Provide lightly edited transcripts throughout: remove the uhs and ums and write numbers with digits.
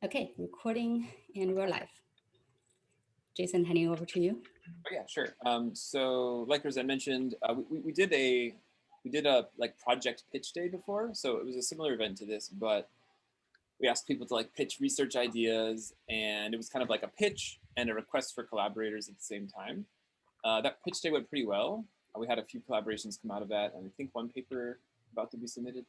Okay, recording and we're live. Jason, handing over to you. Oh, yeah, sure. So like Rosette mentioned, we did a like project pitch day before. So it was a similar event to this, but we asked people to like pitch research ideas, and it was kind of like a pitch and a request for collaborators at the same time. That pitch day went pretty well. We had a few collaborations come out of that, and I think one paper about to be submitted.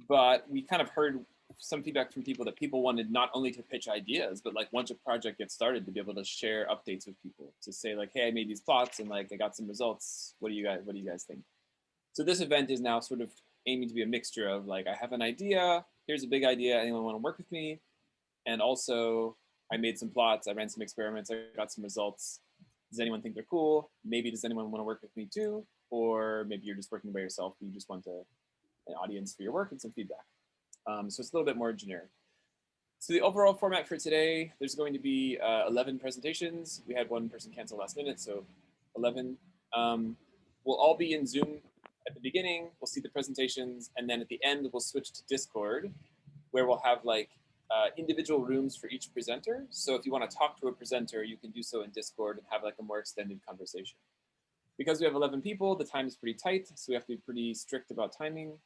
But we kind of heard some feedback from people that people wanted not only to pitch ideas, but like once a project gets started, to be able to share updates with people, to say like, hey, I made these plots and like I got some results. What do you guys think? So this event is now sort of aiming to be a mixture of like, I have an idea, here's a big idea, anyone want to work with me? And also I made some plots, I ran some experiments, I got some results. Does anyone think they're cool? Maybe does anyone want to work with me too? Or maybe you're just working by yourself, but you just want an audience for your work and some feedback. So it's a little bit more generic. So the overall format for today, there's going to be 11 presentations. We had one person cancel last minute, so 11. We'll all be in Zoom at the beginning. We'll see the presentations, and then at the end, we'll switch to Discord, where we'll have like individual rooms for each presenter. So if you want to talk to a presenter, you can do so in Discord and have like a more extended conversation. Because we have 11 people, the time is pretty tight, so we have to be pretty strict about timing.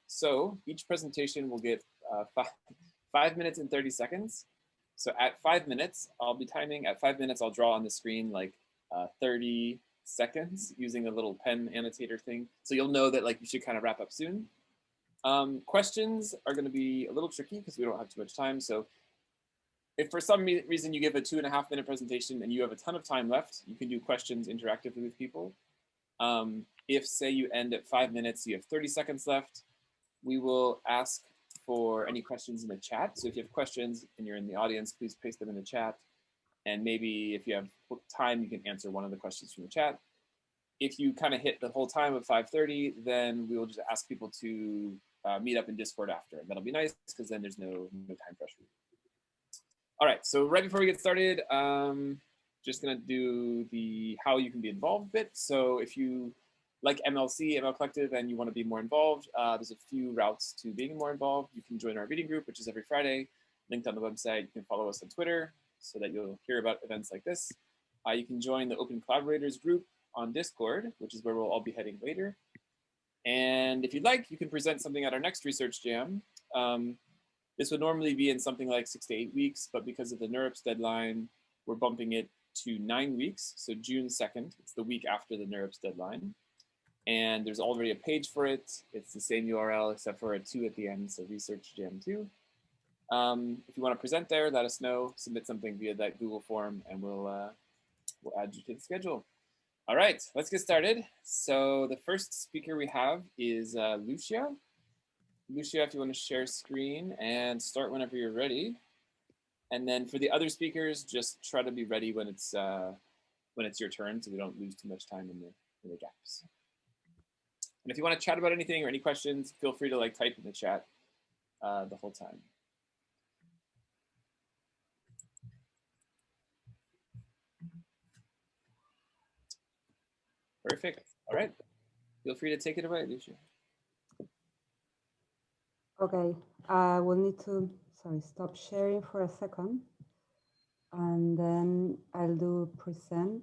So each presentation will get 5 minutes and 30 seconds. So at 5 minutes, I'll be timing. At 5 minutes, I'll draw on the screen like 30 seconds using a little pen annotator thing. So you'll know that like you should kind of wrap up soon. Questions are going to be a little tricky because we don't have too much time. So if for some reason you give a 2.5 minute presentation and you have a ton of time left, you can do questions interactively with people. If say you end at 5 minutes, you have 30 seconds left, we will ask for any questions in the chat. So if you have questions and you're in the audience, please paste them in the chat. And maybe if you have time, you can answer one of the questions from the chat. If you kind of hit the whole time of 5:30, then we will just ask people to meet up in Discord after. And that'll be nice because then there's no time pressure. All right, so right before we get started, just gonna do the how you can be involved bit. So if you like MLC, ML Collective, and you want to be more involved, there's a few routes to being more involved. You can join our reading group, which is every Friday, linked on the website. You can follow us on Twitter so that you'll hear about events like this. You can join the Open Collaborators group on Discord, which is where we'll all be heading later. And if you'd like, you can present something at our next research jam. This would normally be in something like 6 to 8 weeks, but because of the NeurIPS deadline, we're bumping it to 9 weeks. So June 2nd, it's the week after the NeurIPS deadline. And there's already a page for it. It's the same URL except for a 2 at the end, so Research Jam 2. If you want to present there, let us know. Submit something via that Google form, and we'll add you to the schedule. All right, let's get started. So the first speaker we have is Lucia. Lucia, if you want to share screen and start whenever you're ready. And then for the other speakers, just try to be ready when it's your turn, so we don't lose too much time in the gaps. And if you want to chat about anything or any questions, feel free to like type in the chat the whole time. Perfect. All right. Feel free to take it away, Lucia. Okay. We'll need to, stop sharing for a second. And then I'll do presenter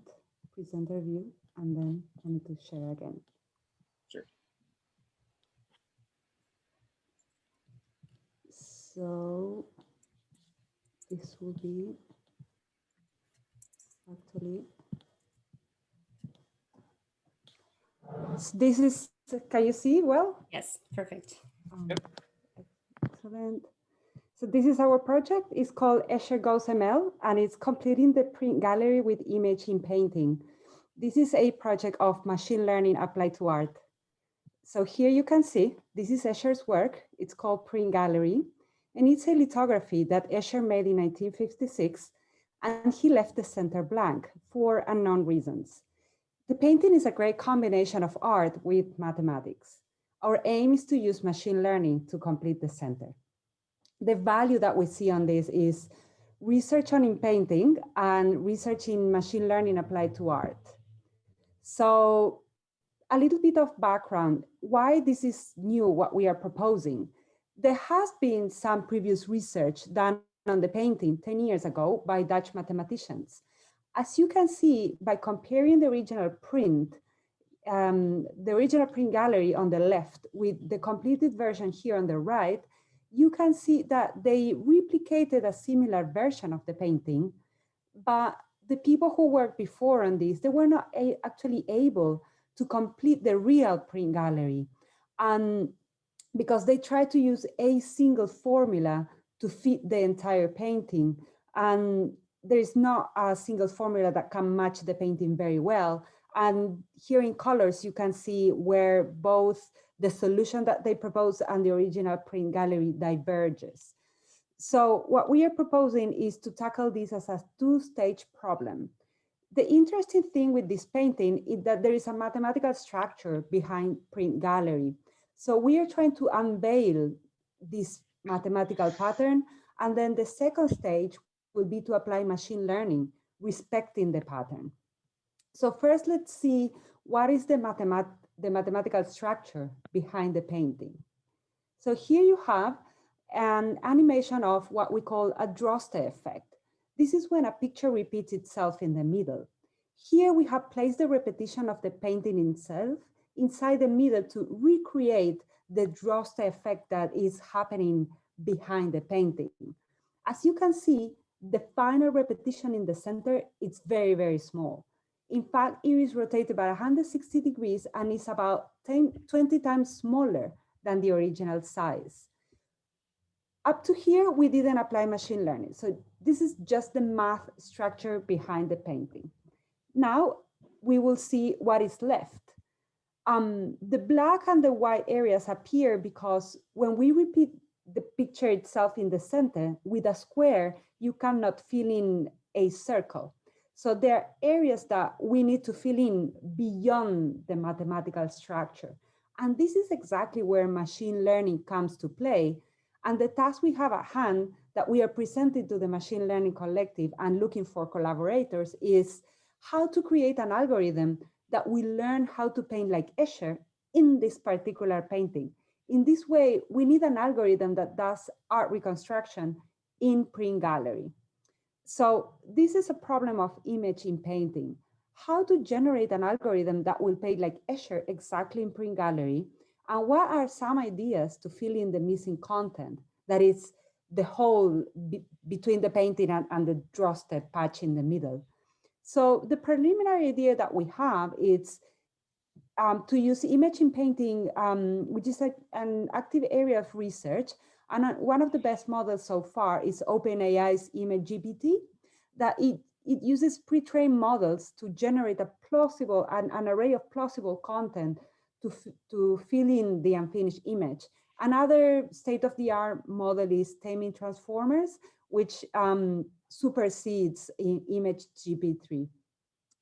view, and then I need to share again. Sure. So this will be actually, this is, can you see well? Yes, perfect. Yep. Excellent. So this is our project. It's called Escher Goes ML, and it's completing the print gallery with image in painting. This is a project of machine learning applied to art. So here you can see, this is Escher's work. It's called Print Gallery, and it's a lithography that Escher made in 1956, and he left the center blank for unknown reasons. The painting is a great combination of art with mathematics. Our aim is to use machine learning to complete the center. The value that we see on this is research on in painting and research in machine learning applied to art. So a little bit of background, why this is new, what we are proposing. There has been some previous research done on the painting 10 years ago by Dutch mathematicians. As you can see, by comparing the original print gallery on the left with the completed version here on the right, you can see that they replicated a similar version of the painting, but the people who worked before on this, they were not actually able to complete the real print gallery. And because they tried to use a single formula to fit the entire painting. And there is not a single formula that can match the painting very well. And here in colors, you can see where both the solution that they propose and the original print gallery diverges. So what we are proposing is to tackle this as a two-stage problem. The interesting thing with this painting is that there is a mathematical structure behind print gallery. So we are trying to unveil this mathematical pattern. And then the second stage will be to apply machine learning, respecting the pattern. So first, let's see what is the mathematical structure behind the painting. So here you have an animation of what we call a Droste effect. This is when a picture repeats itself in the middle. Here we have placed the repetition of the painting itself inside the middle to recreate the Droste effect that is happening behind the painting. As you can see, the final repetition in the center is very, very small. In fact, it is rotated by 160 degrees and is about 20 times smaller than the original size. Up to here, we didn't apply machine learning. So this is just the math structure behind the painting. Now we will see what is left. The black and the white areas appear because when we repeat the picture itself in the center with a square, you cannot fill in a circle. So there are areas that we need to fill in beyond the mathematical structure. And this is exactly where machine learning comes to play. And the task we have at hand that we are presenting to the machine learning collective and looking for collaborators is how to create an algorithm that will learn how to paint like Escher in this particular painting. In this way, we need an algorithm that does art reconstruction in print gallery. So this is a problem of image in painting. How to generate an algorithm that will paint like Escher exactly in print gallery, and what are some ideas to fill in the missing content, that is the hole between the painting and the Droste patch in the middle. So the preliminary idea that we have is to use image in painting, which is an active area of research. And one of the best models so far is OpenAI's Image GPT, that it uses pre-trained models to generate an array of plausible content to fill in the unfinished image. Another state-of-the-art model is Taming Transformers, which supersedes Image GPT-3.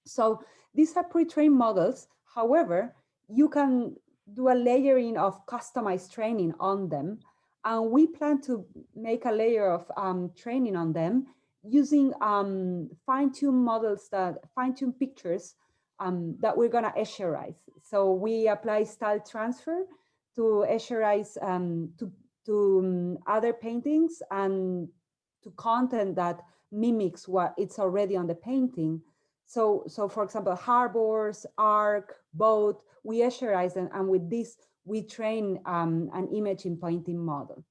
So these are pre-trained models. However, you can do a layering of customized training on them. And we plan to make a layer of training on them using fine-tuned models, fine-tuned pictures that we're gonna Escherize. So we apply style transfer to Escherize to other paintings and to content that mimics what it's already on the painting. So for example, harbors, arc, boat, we Escherize them, and with this, we train an image in painting model.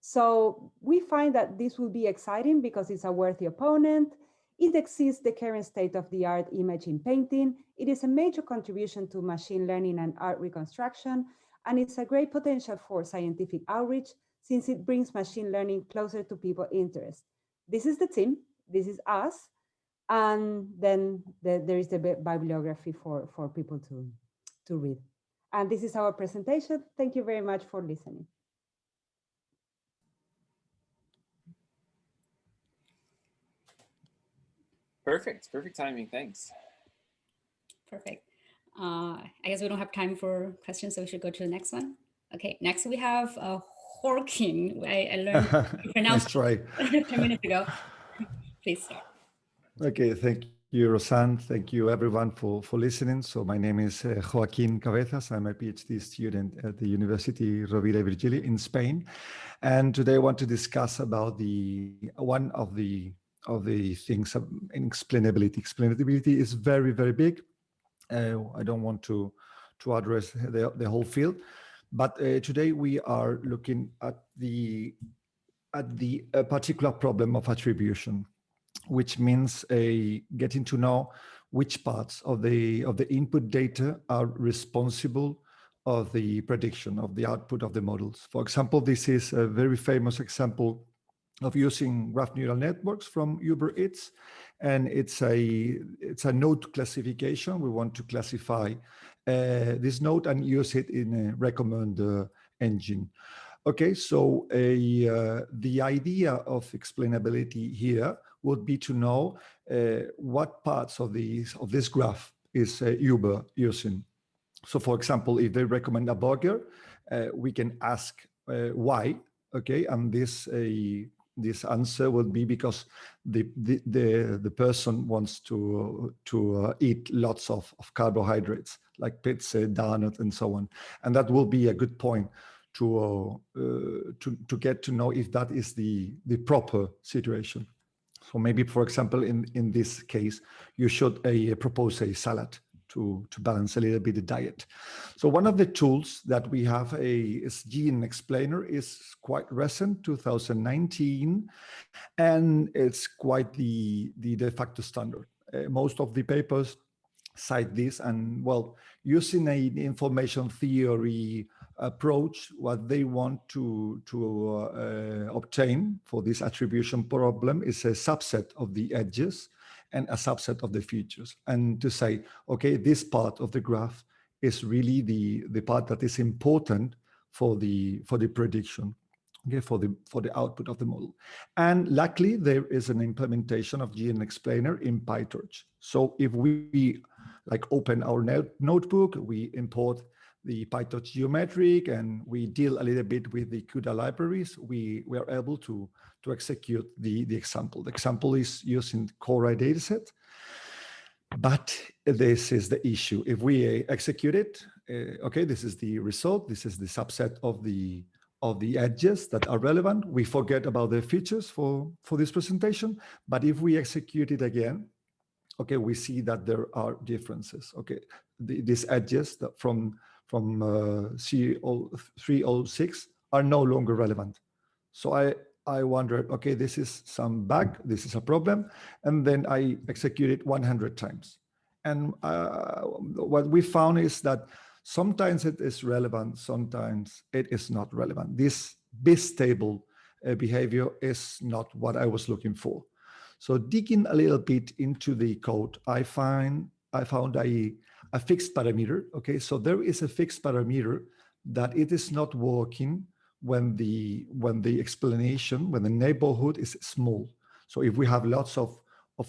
So we find that this will be exciting because it's a worthy opponent. It exceeds the current state-of-the-art image in painting. It is a major contribution to machine learning and art reconstruction, and it's a great potential for scientific outreach since it brings machine learning closer to people's interests. This is the team, this is us, and then there is the bibliography for people to read. And this is our presentation. Thank you very much for listening. Perfect timing, thanks. Perfect. I guess we don't have time for questions, so we should go to the next one. Okay, next we have Horking. I learned to pronounce nice try. 10 minutes ago. Please start. Okay, thank you, Rosanne. Thank you, everyone, for listening. So my name is Joaquin Cabezas. I'm a PhD student at the University Rovira y Virgili in Spain. And today I want to discuss about one of the things in explainability. Explainability is very, very big. I don't want to address the whole field, but today we are looking at the particular problem of attribution, which means getting to know which parts of the input data are responsible of the prediction of the output of the models. For example, this is a very famous example of using graph neural networks from Uber Eats, and it's a node classification. We want to classify this node and use it in a recommend engine. Okay, so the idea of explainability here would be to know what parts of this graph is Uber using. So, for example, if they recommend a burger, we can ask why. Okay, and this answer would be because the person wants to eat lots of carbohydrates like pizza, donut, and so on, and that will be a good point to get to know if that is the proper situation. So maybe, for example, in this case, you should propose a salad to balance a little bit the diet. So one of the tools that we have is GNNExplainer. Is quite recent, 2019, and it's quite the de facto standard. Most of the papers cite this, and well, using an information theory approach, what they want to obtain for this attribution problem is a subset of the edges and a subset of the features, and to say, okay, this part of the graph is really the part that is important for the prediction, okay, for the output of the model. And luckily, there is an implementation of GNNExplainer in PyTorch. So if we like open our notebook, we import the PyTorch geometric, and we deal a little bit with the CUDA libraries, we are able to execute the example. The example is using Cora dataset, but this is the issue. If we execute it, okay, this is the result. This is the subset of the edges that are relevant. We forget about the features for this presentation, but if we execute it again, okay, we see that there are differences. Okay, these edges that from C306 are no longer relevant. So I wondered, okay, this is some bug, this is a problem, and then I execute it 100 times. And what we found is that sometimes it is relevant, sometimes it is not relevant. This bistable behavior is not what I was looking for. So digging a little bit into the code, I found a fixed parameter. Okay, so there is a fixed parameter that it is not working when the explanation, when the neighborhood is small. So if we have lots of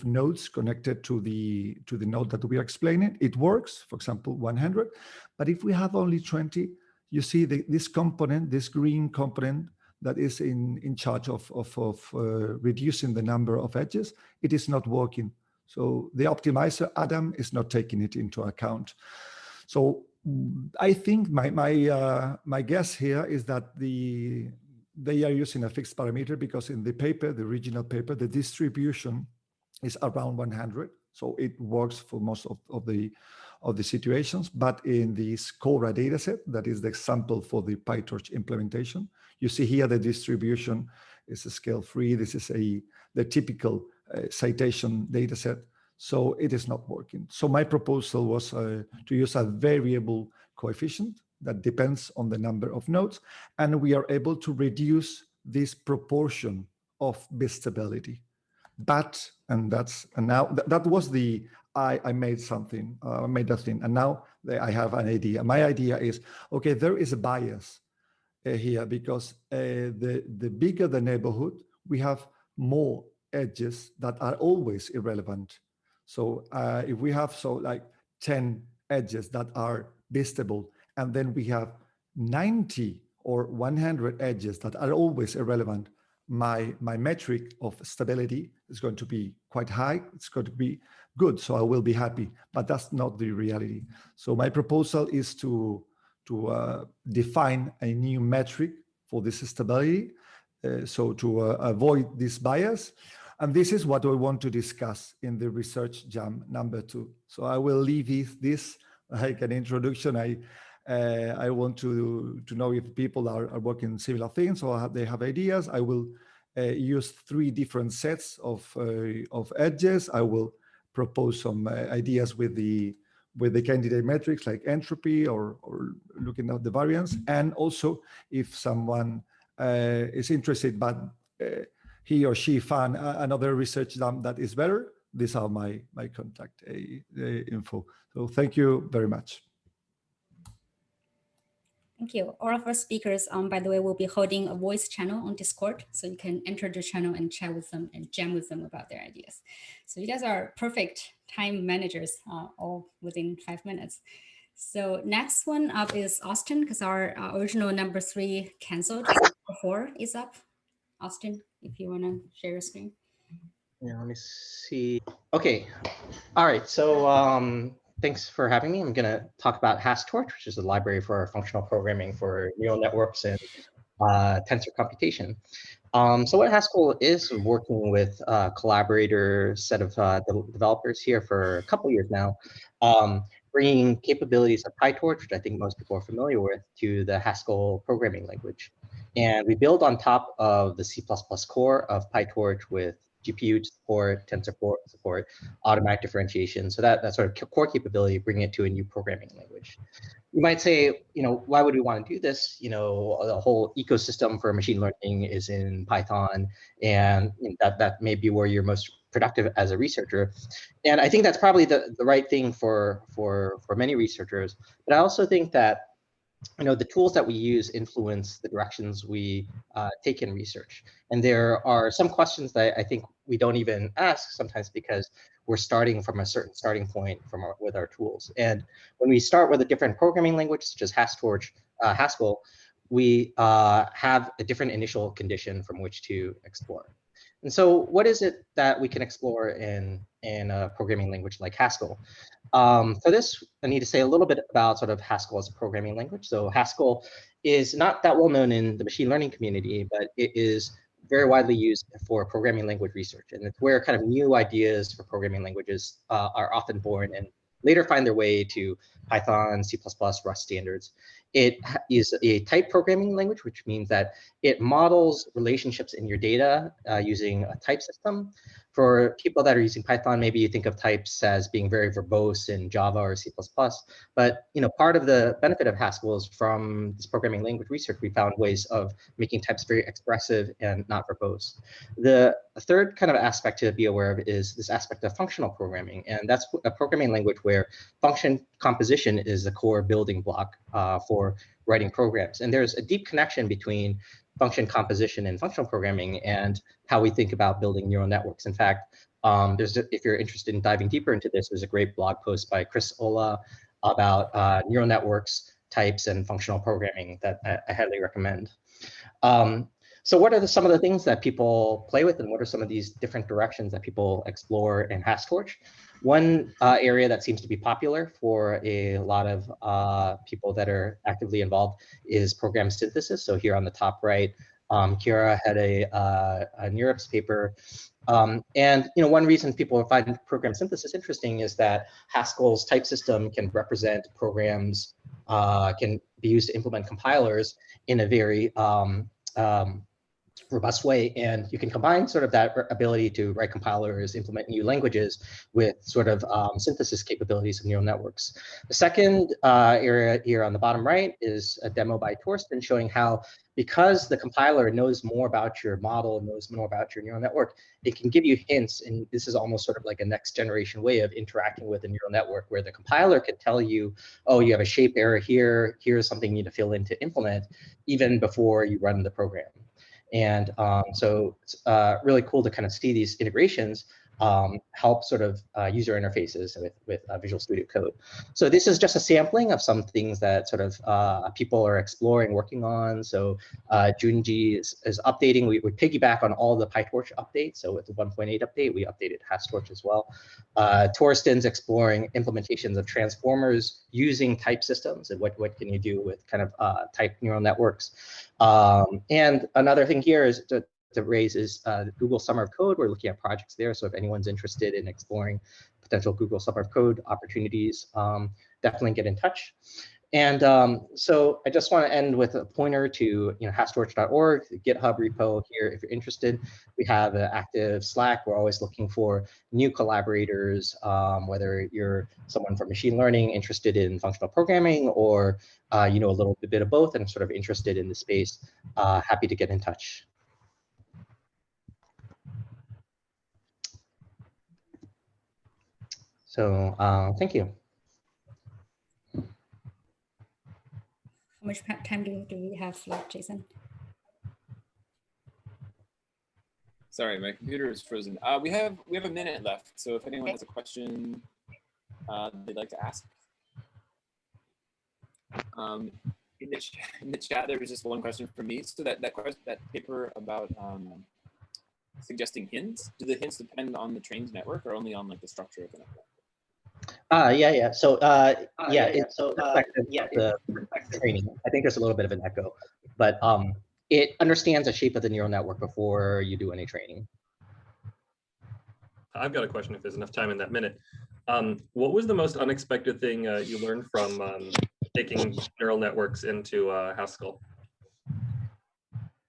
nodes connected to the node that we are explaining, it works, for example, 100. But if we have only 20, you see this component, this green component that is in charge of reducing the number of edges, it is not working. So the optimizer, Adam, is not taking it into account. So I think my guess here is that they are using a fixed parameter because in the paper, the original paper, the distribution is around 100. So it works for most of the situations. But in this Cora dataset, that is the example for the PyTorch implementation, you see here the distribution is a scale 3. This is the typical citation dataset. So it is not working. So my proposal was to use a variable coefficient that depends on the number of nodes, and we are able to reduce this proportion of bistability. But now that was I made something, I made that thing, and now I have an idea. My idea is, okay, there is a bias here because the bigger the neighborhood, we have more edges that are always irrelevant. So if we have like 10 edges that are bistable, and then we have 90 or 100 edges that are always irrelevant, my metric of stability is going to be quite high. It's going to be good, so I will be happy. But that's not the reality. So my proposal is to define a new metric for this stability, so to avoid this bias. And this is what I want to discuss in the research jam number 2. So I will leave this like an introduction. I want to know if people are working similar things or they have ideas. I will use 3 different sets of edges. I will propose some ideas with the candidate metrics like entropy or looking at the variance. And also, if someone is interested, but he or she found another research jam that is better, these are my contact info. So thank you very much. Thank you. All of our speakers, by the way, will be holding a voice channel on Discord, so you can enter the channel and chat with them and jam with them about their ideas. So you guys are perfect time managers, all within 5 minutes. So next one up is Austin, because our original number 3 canceled. So 4 is up. Austin, if you want to share your screen. Yeah, let me see. Okay. All right. So thanks for having me. I'm going to talk about Hasktorch, which is a library for functional programming for neural networks and tensor computation. So what Haskell is, working with a collaborator set of developers here for a couple years now, bringing capabilities of PyTorch, which I think most people are familiar with, to the Haskell programming language. And we build on top of the C++ core of PyTorch with GPU support, tensor support, automatic differentiation. So that sort of core capability, bringing it to a new programming language. You might say, why would we want to do this? The whole ecosystem for machine learning is in Python, and that may be where you're most productive as a researcher. And I think that's probably the right thing for many researchers. But I also think that the tools that we use influence the directions we take in research. And there are some questions that I think we don't even ask sometimes because we're starting from a certain starting point with our tools. And when we start with a different programming language, such as Hasktorch, Haskell, we have a different initial condition from which to explore. And so what is it that we can explore in a programming language like Haskell? For this, I need to say a little bit about sort of Haskell as a programming language. So Haskell is not that well known in the machine learning community, but it is very widely used for programming language research. And it's where kind of new ideas for programming languages are often born and later find their way to Python, C++, Rust standards. It is a type programming language, which means that it models relationships in your data using a type system. For people that are using Python, maybe you think of types as being very verbose in Java or C++. But part of the benefit of Haskell is from this programming language research, we found ways of making types very expressive and not verbose. The third kind of aspect to be aware of is this aspect of functional programming. And that's a programming language where function composition is the core building block for writing programs. And there's a deep connection between function composition and functional programming and how we think about building neural networks. In fact, if you're interested in diving deeper into this, there's a great blog post by Chris Olah about neural networks, types, and functional programming that I highly recommend. So what are some of the things that people play with, and what are some of these different directions that people explore in Hasktorch? One area that seems to be popular for a lot of people that are actively involved is program synthesis. So here on the top right, Kira had a NeurIPS paper. And one reason people find program synthesis interesting is that Haskell's type system can represent programs, can be used to implement compilers in a very robust way, and you can combine sort of that ability to write compilers, implement new languages with sort of synthesis capabilities of neural networks. The second area here on the bottom right is a demo by Torsten showing how, because the compiler knows more about your model, knows more about your neural network, it can give you hints, and this is almost sort of like a next generation way of interacting with a neural network, where the compiler can tell you, oh, you have a shape error here, here's something you need to fill in to implement, even before you run the program. And so it's really cool to kind of see these integrations. help sort of user interfaces with Visual Studio Code. So this is just a sampling of some things that sort of people are exploring, working on. So Junji is updating. We piggyback on all the PyTorch updates. So with the 1.8 update, we updated Hasktorch as well. Torsten's exploring implementations of transformers using type systems and what can you do with kind of type neural networks. And another thing here is to raise is Google Summer of Code. We're looking at projects there. So if anyone's interested in exploring potential Google Summer of Code opportunities, definitely get in touch. And so I just want to end with a pointer to Hasktorch.org, the GitHub repo here. If you're interested, we have an active Slack. We're always looking for new collaborators, whether you're someone from machine learning interested in functional programming, or a little bit of both and sort of interested in the space. Happy to get in touch. So thank you. How much time do we have left, Jason? Sorry, my computer is frozen. We have a minute left, so if anyone has a question they'd like to ask. In the chat, there was just one question from me. So that paper about suggesting hints, do the hints depend on the trained network or only on like the structure of the network? Yeah. So it's the training. I think there's a little bit of an echo, but it understands the shape of the neural network before you do any training. I've got a question if there's enough time in that minute. What was the most unexpected thing you learned from taking neural networks into Haskell?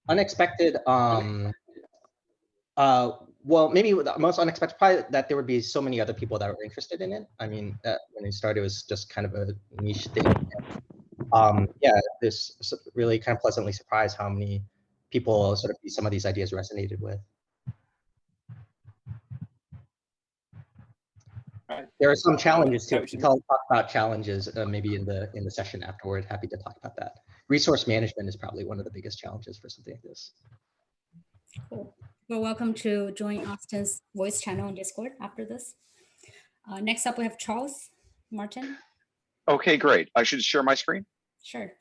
Unexpected. Well, maybe the most unexpected, probably that there would be so many other people that were interested in it. I mean, when it started, it was just kind of a niche thing. Yeah, this really kind of pleasantly surprised how many people sort of some of these ideas resonated with. Right. There are some challenges too. We talk about challenges maybe in the session afterward. Happy to talk about that. Resource management is probably one of the biggest challenges for something like this. Cool. You're welcome to join Austin's voice channel on Discord after this. Next up, we have Charles Martin. Okay, great. I should share my screen? Sure.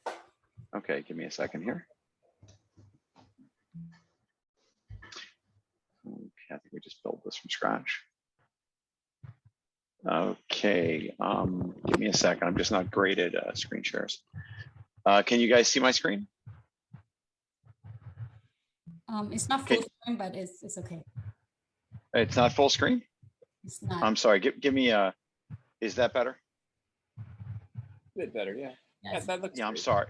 Okay, give me a second here. Okay, I think we just built this from scratch. Okay, give me a second. I'm just not great at screen shares. Can you guys see my screen? It's not full screen, but it's okay. It's not full screen? It's not. I'm sorry, give me a, is that better? A bit better, yeah. Yes. That looks Yeah, I'm great. sorry.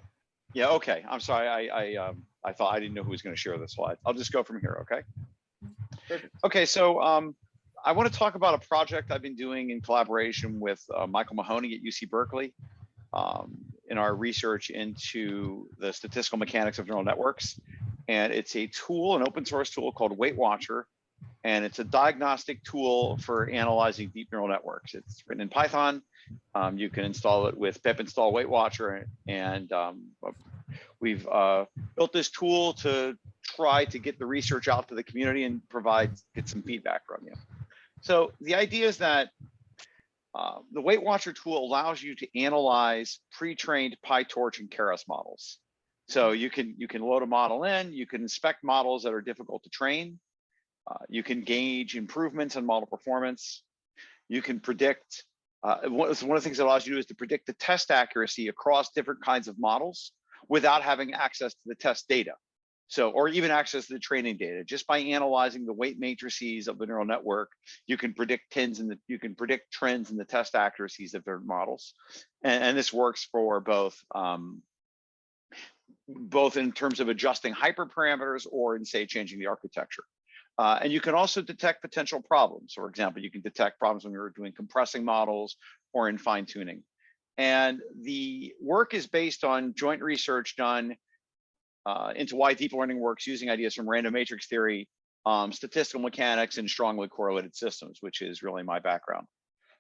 Yeah, okay, I'm sorry. I thought I didn't know who was going to share the slide. I'll just go from here, okay? Perfect. Okay, so I want to talk about a project I've been doing in collaboration with Michael Mahoney at UC Berkeley in our research into the statistical mechanics of neural networks. And it's a tool, an open source tool called WeightWatcher. And it's a diagnostic tool for analyzing deep neural networks. It's written in Python. You can install it with pip install WeightWatcher. And we've built this tool to try to get the research out to the community and get some feedback from you. So the idea is that the WeightWatcher tool allows you to analyze pre-trained PyTorch and Keras models. So you can load a model in, you can inspect models that are difficult to train, you can gauge improvements in model performance, you can predict, one of the things it allows you to do is to predict the test accuracy across different kinds of models without having access to the test data. So, or even access to the training data. Just by analyzing the weight matrices of the neural network, you can predict trends in the test accuracies of their models. And this works for both in terms of adjusting hyperparameters or in, say, changing the architecture. And you can also detect potential problems. For example, you can detect problems when you're doing compressing models or in fine tuning. And the work is based on joint research done into why deep learning works using ideas from random matrix theory, statistical mechanics, and strongly correlated systems, which is really my background.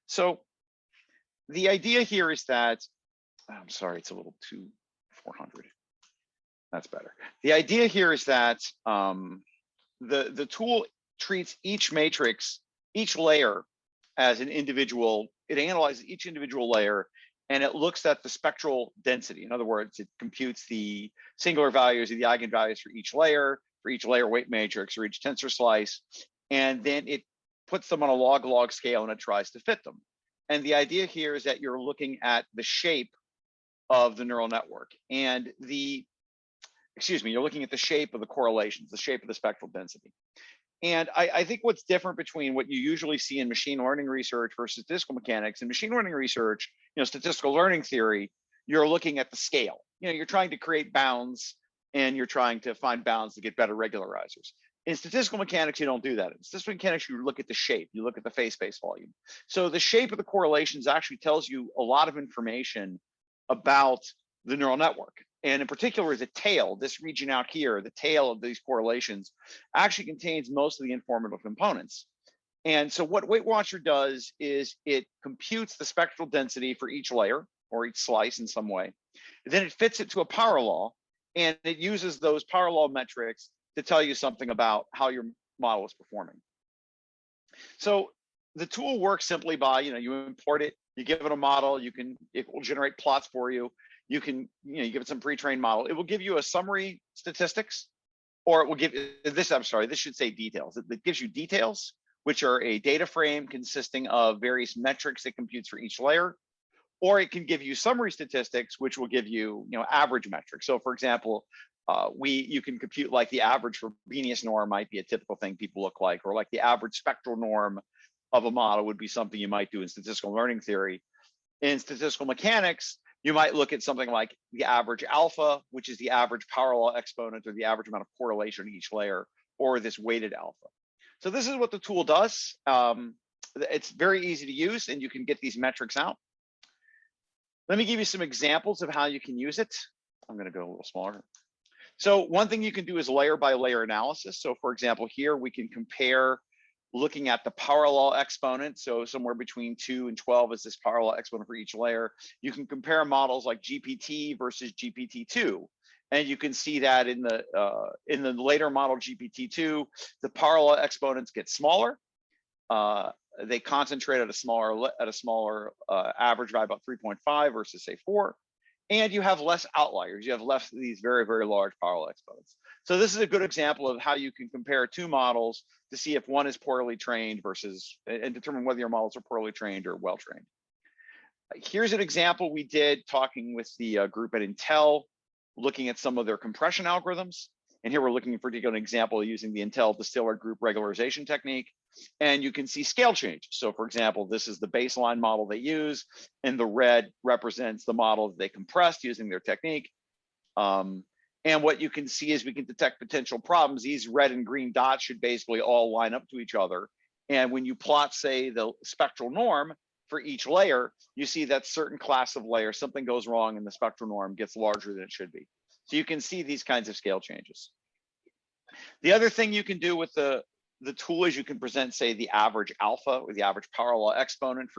So the idea here is that, I'm sorry, it's a little too 400. That's better. The idea here is that the tool treats each matrix each layer as an individual, it analyzes each individual layer, and it looks at the spectral density. In other words, it computes the singular values of the eigenvalues for each layer weight matrix, or each tensor slice, and then it puts them on a log-log scale and it tries to fit them. And the idea here is that you're looking at the shape of the neural network, and you're looking at the shape of the correlations, the shape of the spectral density. And I think what's different between what you usually see in machine learning research versus statistical mechanics, in machine learning research, statistical learning theory, you're looking at the scale. You're trying to create bounds, and you're trying to find bounds to get better regularizers. In statistical mechanics, you don't do that. In statistical mechanics, you look at the shape, you look at the phase space volume. So the shape of the correlations actually tells you a lot of information about the neural network. And in particular, the tail, this region out here, the tail of these correlations actually contains most of the informative components. And so what WeightWatcher does is it computes the spectral density for each layer or each slice in some way. Then it fits it to a power law, and it uses those power law metrics to tell you something about how your model is performing. So the tool works simply by, you import it, you give it a model, it will generate plots for you. You can, you give it some pre-trained model. It will give you a summary statistics, or it will give this, this should say details. It gives you details, which are a data frame consisting of various metrics it computes for each layer, or it can give you summary statistics, which will give you, average metrics. So for example, you can compute like the average for Frobenius norm might be a typical thing people look like, or like the average spectral norm of a model would be something you might do in statistical learning theory. In statistical mechanics, you might look at something like the average alpha, which is the average power law exponent, or the average amount of correlation in each layer, or this weighted alpha. So this is what the tool does. It's very easy to use, and you can get these metrics out. Let me give you some examples of how you can use it. I'm going to go a little smaller. So one thing you can do is layer by layer analysis. So for example, here we can compare looking at the power law exponent. So somewhere between 2 and 12 is this power law exponent for each layer. You can compare models like GPT versus GPT-2. And you can see that in the later model GPT-2, the power law exponents get smaller. They concentrate at a smaller average by about 3.5 versus say 4. And you have less outliers. You have less of these very, very large power law exponents. So this is a good example of how you can compare two models to see if one is poorly trained and determine whether your models are poorly trained or well trained. Here's an example we did talking with the group at Intel, looking at some of their compression algorithms. And here we're looking for an example using the Intel distiller group regularization technique. And you can see scale changes. So for example, this is the baseline model they use, and the red represents the model that they compressed using their technique. And what you can see is we can detect potential problems. These red and green dots should basically all line up to each other. And when you plot, say, the spectral norm for each layer, you see that certain class of layer, something goes wrong and the spectral norm gets larger than it should be. So you can see these kinds of scale changes. The other thing you can do with the tool is you can present, say, the average alpha or the average power law exponent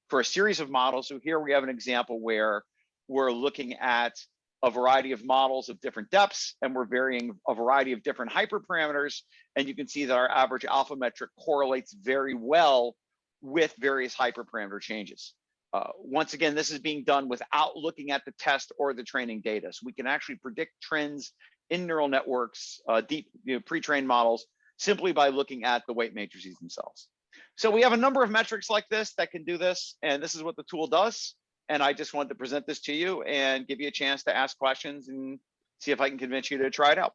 for a series of models. So here we have an example where we're looking at a variety of models of different depths, and we're varying a variety of different hyperparameters. And you can see that our average alpha metric correlates very well with various hyperparameter changes. Once again, this is being done without looking at the test or the training data. So we can actually predict trends in neural networks, deep pre-trained models, simply by looking at the weight matrices themselves. So we have a number of metrics like this that can do this, and this is what the tool does. And I just wanted to present this to you and give you a chance to ask questions and see if I can convince you to try it out.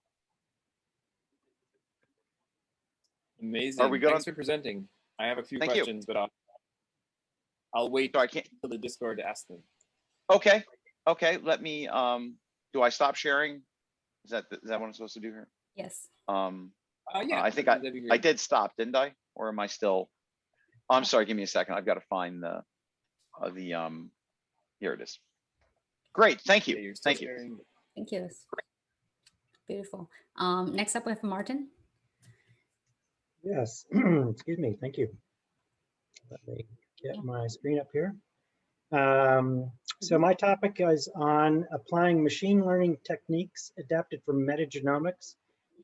Amazing. Are we good? Thanks for presenting. I have a few questions, but I'll wait until the Discord to ask them. Okay. Okay. Let me. Do I stop sharing? Is that what I'm supposed to do here? Yes. Yeah. I think I did stop, didn't I? Or am I still? Oh, I'm sorry. Give me a second. I've got to find the Here it is. Great. Thank you. Thank you. Thank you. Beautiful. Next up, we have Martin. Yes. Excuse me. Thank you. Let me get my screen up here. So my topic is on applying machine learning techniques adapted from metagenomics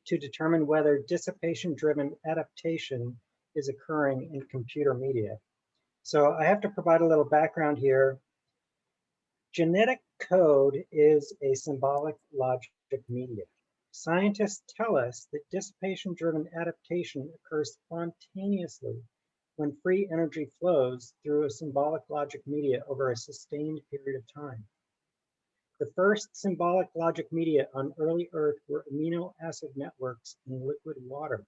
to determine whether dissipation-driven adaptation is occurring in computer media. So I have to provide a little background here. Genetic code is a symbolic logic media. Scientists tell us that dissipation-driven adaptation occurs spontaneously when free energy flows through a symbolic logic media over a sustained period of time. The first symbolic logic media on early Earth were amino acid networks in liquid water.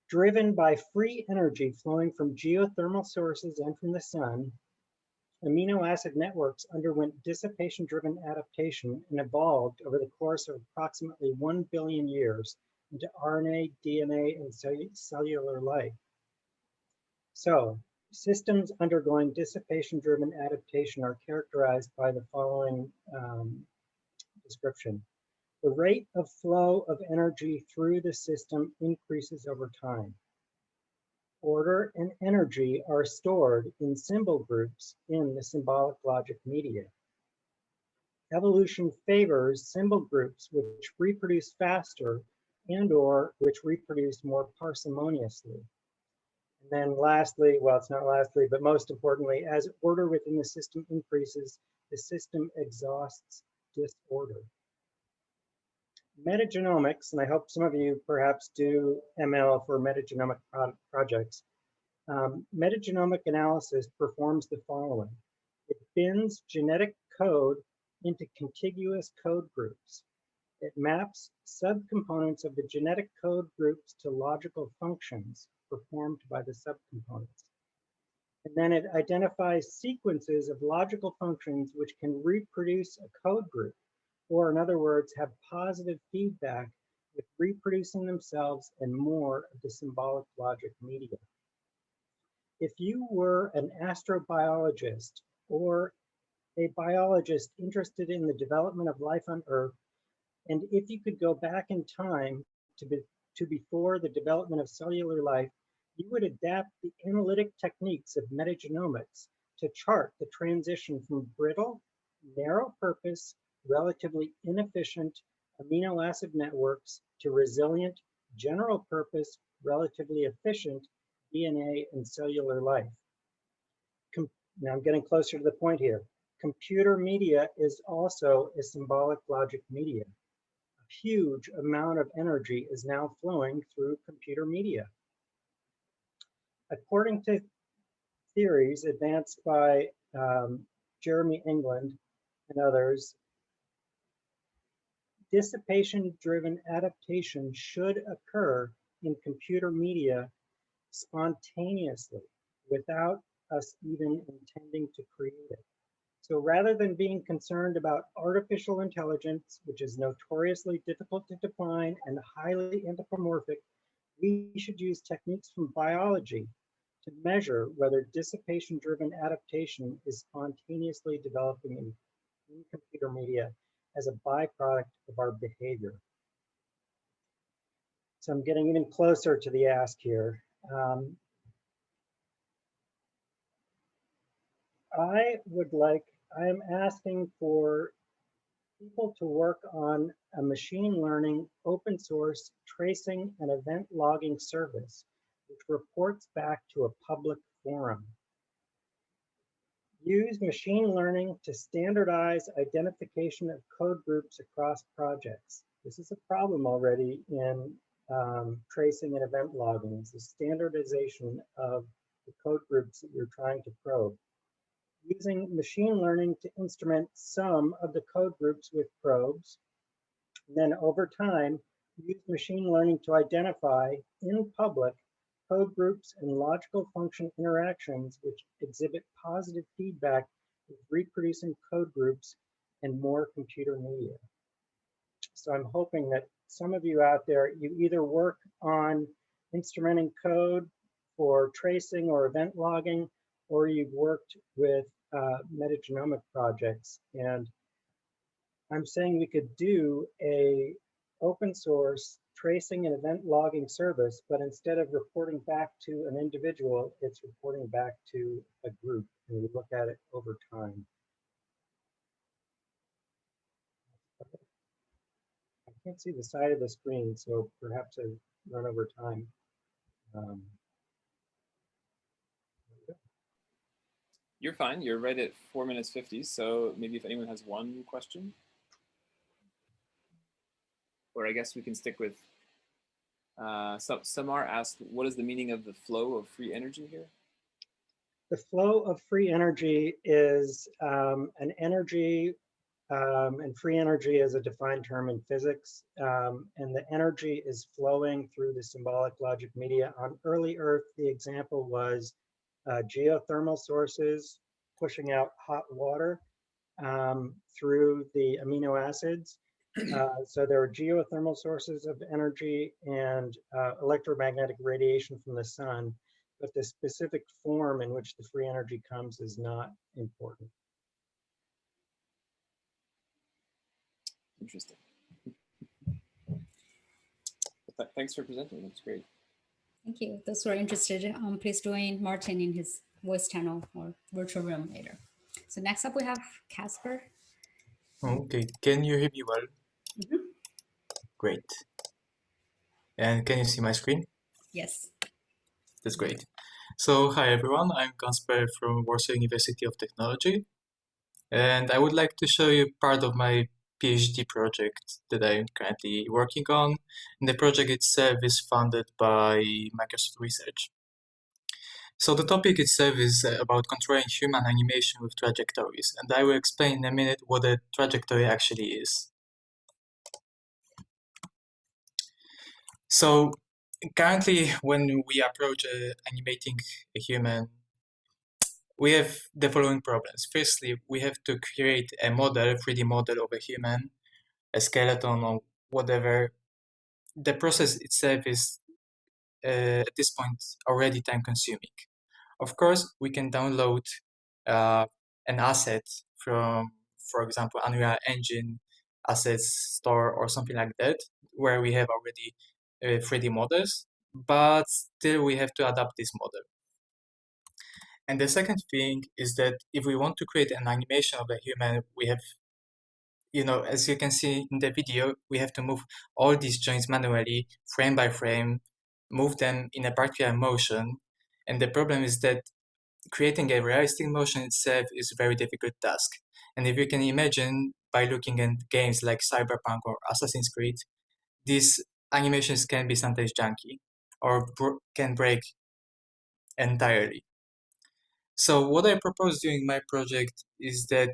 Driven by free energy flowing from geothermal sources and from the sun, amino acid networks underwent dissipation-driven adaptation and evolved over the course of approximately 1 billion years into RNA, DNA, and cellular life. So, systems undergoing dissipation-driven adaptation are characterized by the following description. The rate of flow of energy through the system increases over time. Order and energy are stored in symbol groups in the symbolic logic media. Evolution favors symbol groups which reproduce faster and/or which reproduce more parsimoniously. And then lastly, well, it's not lastly, but most importantly, as order within the system increases, the system exhausts disorder. Metagenomics, and I hope some of you perhaps do ML for metagenomic projects. Metagenomic analysis performs the following. It bins genetic code into contiguous code groups. It maps subcomponents of the genetic code groups to logical functions performed by the subcomponents. And then it identifies sequences of logical functions which can reproduce a code group, or in other words, have positive feedback with reproducing themselves and more of the symbolic logic media. If you were an astrobiologist or a biologist interested in the development of life on Earth, and if you could go back in time to before the development of cellular life, you would adapt the analytic techniques of metagenomics to chart the transition from brittle, narrow purpose, relatively inefficient amino acid networks to resilient, general purpose, relatively efficient DNA and cellular life. Now I'm getting closer to the point here. Computer media is also a symbolic logic media. A huge amount of energy is now flowing through computer media. According to theories advanced by Jeremy England and others, dissipation-driven adaptation should occur in computer media spontaneously without us even intending to create it. So rather than being concerned about artificial intelligence, which is notoriously difficult to define and highly anthropomorphic, we should use techniques from biology to measure whether dissipation-driven adaptation is spontaneously developing in computer media as a byproduct of our behavior. So I'm getting even closer to the ask here. I am asking for people to work on a machine learning open source tracing and event logging service, which reports back to a public forum. Use machine learning to standardize identification of code groups across projects. This is a problem already in tracing and event logging. It's the standardization of the code groups that you're trying to probe. Using machine learning to instrument some of the code groups with probes. And then over time, use machine learning to identify in public code groups and logical function interactions which exhibit positive feedback with reproducing code groups and more computer media. So I'm hoping that some of you out there, you either work on instrumenting code for tracing or event logging, or you've worked with metagenomic projects. And I'm saying we could do a open source tracing and event logging service, but instead of reporting back to an individual, it's reporting back to a group, and we look at it over time. I can't see the side of the screen, so perhaps I've run over time. You're fine. You're right at 4 minutes 50. So maybe if anyone has one question, or I guess we can stick with. Samar asked, "What is the meaning of the flow of free energy here?" The flow of free energy is an energy, and free energy is a defined term in physics. And the energy is flowing through the symbolic logic media. On early Earth, the example was geothermal sources pushing out hot water through the amino acids. So there are geothermal sources of energy and electromagnetic radiation from the sun, but the specific form in which the free energy comes is not important. Interesting. Thanks for presenting. That's great. Thank you. Those who are interested, please join Martin in his voice channel or virtual room later. So next up we have Casper. Okay, can you hear me well? Mm-hmm. Great. And can you see my screen? Yes. That's great. So hi everyone, I'm Casper from Warsaw University of Technology. And I would like to show you part of my PhD project that I'm currently working on. And the project itself is funded by Microsoft Research. So the topic itself is about controlling human animation with trajectories. And I will explain in a minute what a trajectory actually is. So currently, when we approach animating a human, we have the following problems. Firstly, we have to create a model, 3D model of a human, a skeleton or whatever. The process itself is, at this point, already time-consuming. Of course, we can download an asset from, for example, Unreal Engine assets store or something like that, where we have already 3D models, but still we have to adapt this model. And the second thing is that if we want to create an animation of a human, we have, as you can see in the video, we have to move all these joints manually, frame by frame, move them in a particular motion. And the problem is that creating a realistic motion itself is a very difficult task. And if you can imagine, by looking at games like Cyberpunk or Assassin's Creed, these animations can be sometimes janky or can break entirely. So what I propose during my project is that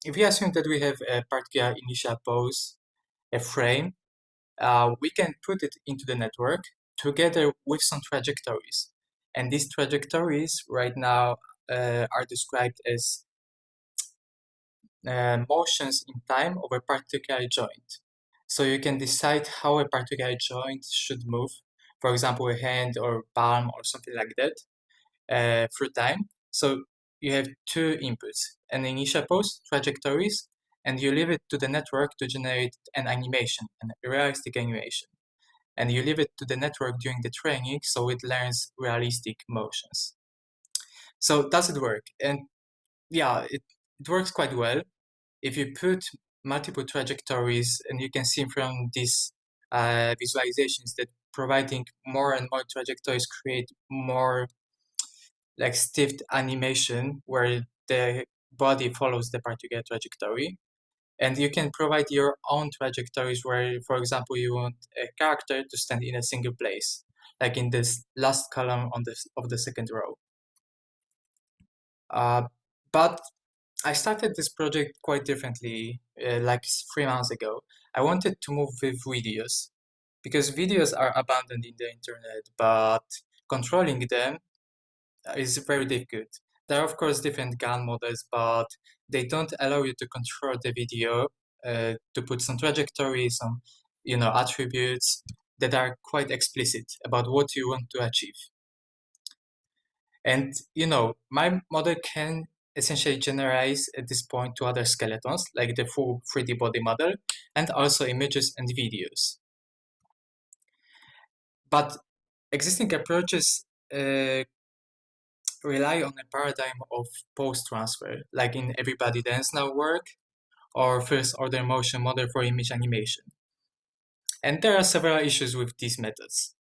if we assume that we have a particular initial pose, a frame, we can put it into the network together with some trajectories. And these trajectories right now are described as motions in time of a particular joint. So you can decide how a particular joint should move, for example, a hand or palm or something like that, through time. So you have two inputs, an initial pose, trajectories, and you leave it to the network to generate an animation, an realistic animation. And you leave it to the network during the training so it learns realistic motions. So does it work? And yeah, it works quite well. If you put multiple trajectories, and you can see from these visualizations that providing more and more trajectories create more like stiff animation where the body follows the particular trajectory. And you can provide your own trajectories where, for example, you want a character to stand in a single place, like in this last column of the second row. But I started this project quite differently, like 3 months ago. I wanted to move with videos because videos are abundant in the internet, but controlling them is very difficult. There are, of course, different GAN models, but they don't allow you to control the video, to put some trajectories, some attributes that are quite explicit about what you want to achieve. And my model can essentially generalize at this point to other skeletons, like the full 3D body model, and also images and videos. But existing approaches rely on a paradigm of post-transfer, like in Everybody Dance Now work, or first-order motion model for image animation. And there are several issues with these methods.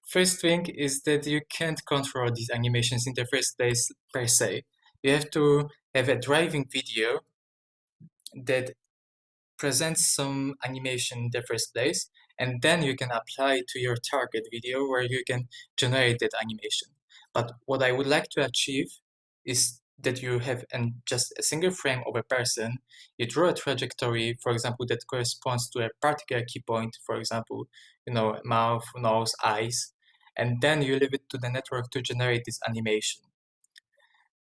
First thing is that you can't control these animations in the first place per se. You have to have a driving video that presents some animation in the first place, and then you can apply to your target video where you can generate that animation. But what I would like to achieve is that you have just a single frame of a person, you draw a trajectory, for example, that corresponds to a particular key point, for example, mouth, nose, eyes, and then you leave it to the network to generate this animation.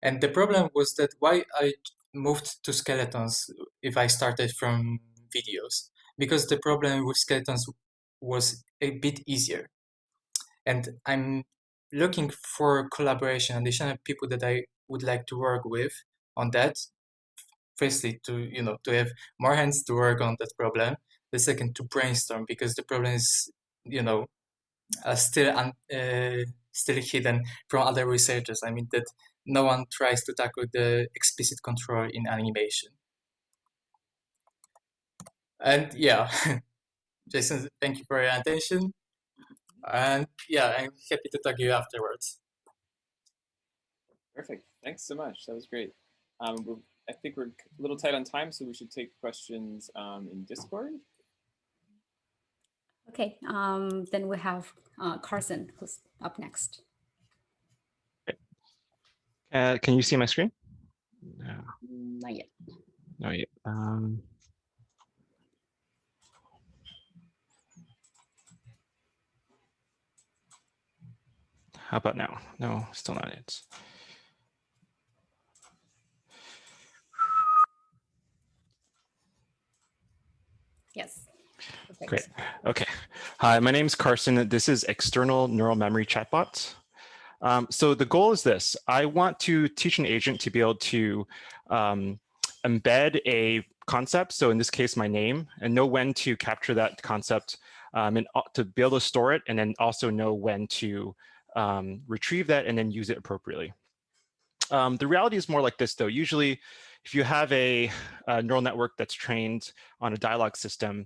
And the problem was that why I moved to skeletons if I started from videos, because the problem with skeletons was a bit easier. And I'm looking for collaboration, additional people that I would like to work with on that. Firstly, to have more hands to work on that problem. The second, to brainstorm, because the problem is, still hidden from other researchers. I mean that no one tries to tackle the explicit control in animation. And yeah, Jason, thank you for your attention. And yeah, I'm happy to talk to you afterwards. Perfect. Thanks so much. That was great. I think we're a little tight on time, so we should take questions in Discord. Okay, then we have Carson, who's up next. Can you see my screen? No. Not yet. Not yet. How about now? No, still not it. Yes. Perfect. Great. Okay. Hi, my name is Carson. This is external neural memory chatbot. So the goal is this. I want to teach an agent to be able to embed a concept, so in this case, my name, and know when to capture that concept and to be able to store it, and then also know when to retrieve that and then use it appropriately. The reality is more like this, though. Usually, if you have a neural network that's trained on a dialogue system,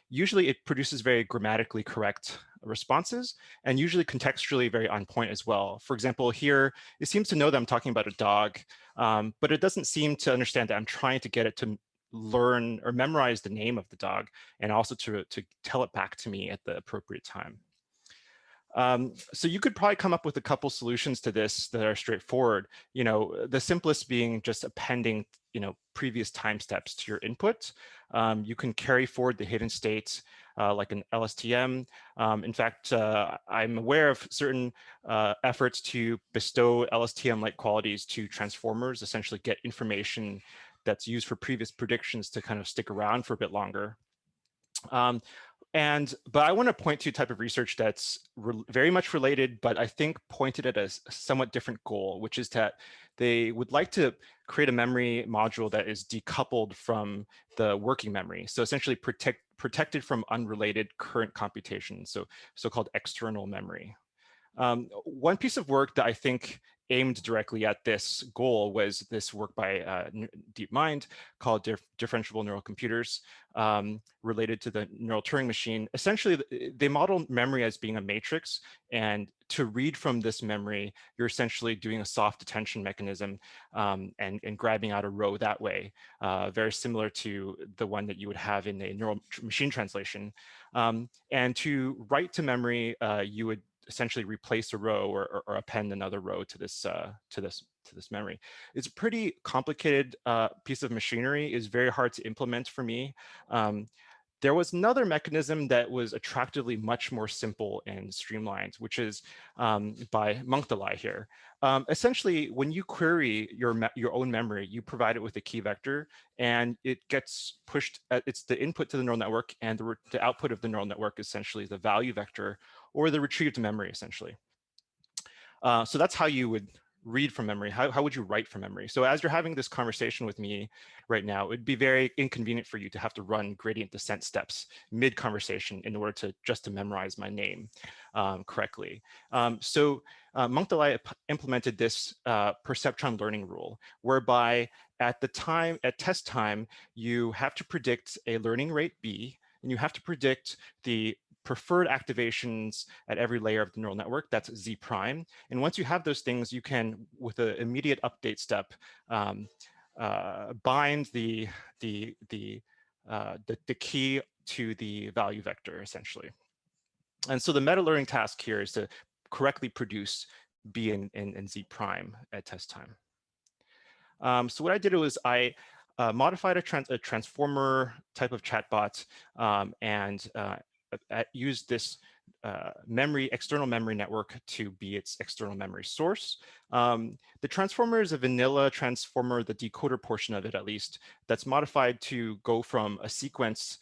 usually it produces very grammatically correct responses and usually contextually very on point as well. For example, here, it seems to know that I'm talking about a dog, but it doesn't seem to understand that I'm trying to get it to learn or memorize the name of the dog and also to tell it back to me at the appropriate time. So you could probably come up with a couple solutions to this that are straightforward. The simplest being just appending, previous time steps to your input. You can carry forward the hidden state like an LSTM. In fact, I'm aware of certain efforts to bestow LSTM-like qualities to transformers, essentially get information that's used for previous predictions to kind of stick around for a bit longer. But I want to point to a type of research that's very much related, but I think pointed at a somewhat different goal, which is that they would like to create a memory module that is decoupled from the working memory. So essentially protected from unrelated current computation, so-called external memory. One piece of work that I think aimed directly at this goal was this work by DeepMind called differentiable neural computers related to the neural Turing machine. Essentially, they model memory as being a matrix, and to read from this memory, you're essentially doing a soft attention mechanism and grabbing out a row that way, very similar to the one that you would have in a neural machine translation. And to write to memory, you would essentially replace a row or append another row to this memory. It's a pretty complicated piece of machinery. It's very hard to implement for me. There was another mechanism that was attractively much more simple and streamlined, which is by Munkdalai here. Essentially, when you query your own memory, you provide it with a key vector, and it gets pushed. It's the input to the neural network, and the output of the neural network essentially is the value vector or the retrieved memory, essentially. So that's how you would read from memory. How would you write from memory? So as you're having this conversation with me right now, it'd be very inconvenient for you to have to run gradient descent steps mid-conversation in order to memorize my name correctly. So Munkdalai implemented this perceptron learning rule, whereby at test time, you have to predict a learning rate B, and you have to predict the preferred activations at every layer of the neural network. That's Z prime. And once you have those things, you can, with an immediate update step, bind the key to the value vector, essentially. And so the meta learning task here is to correctly produce B and Z prime at test time. So what I did was I modified a transformer type of chatbot and used this external memory network to be its external memory source. The transformer is a vanilla transformer, the decoder portion of it at least, that's modified to go from a sequence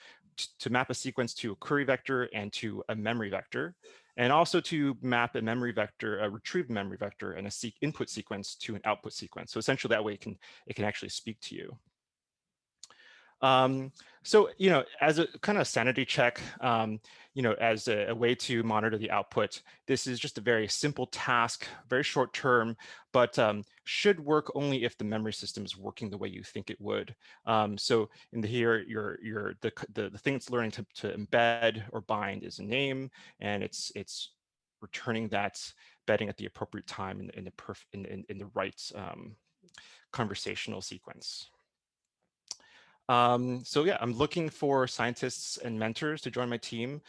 to map a sequence to a query vector and to a memory vector, and also to map a memory vector, a retrieved memory vector, and a input sequence to an output sequence. So essentially that way it can actually speak to you. So, as a kind of sanity check, as a way to monitor the output, this is just a very simple task, very short term, but should work only if the memory system is working the way you think it would. So in here, the thing it's learning to embed or bind is a name, and it's returning that embedding at the appropriate time in the right conversational sequence. So yeah, I'm looking for scientists and mentors to join my team,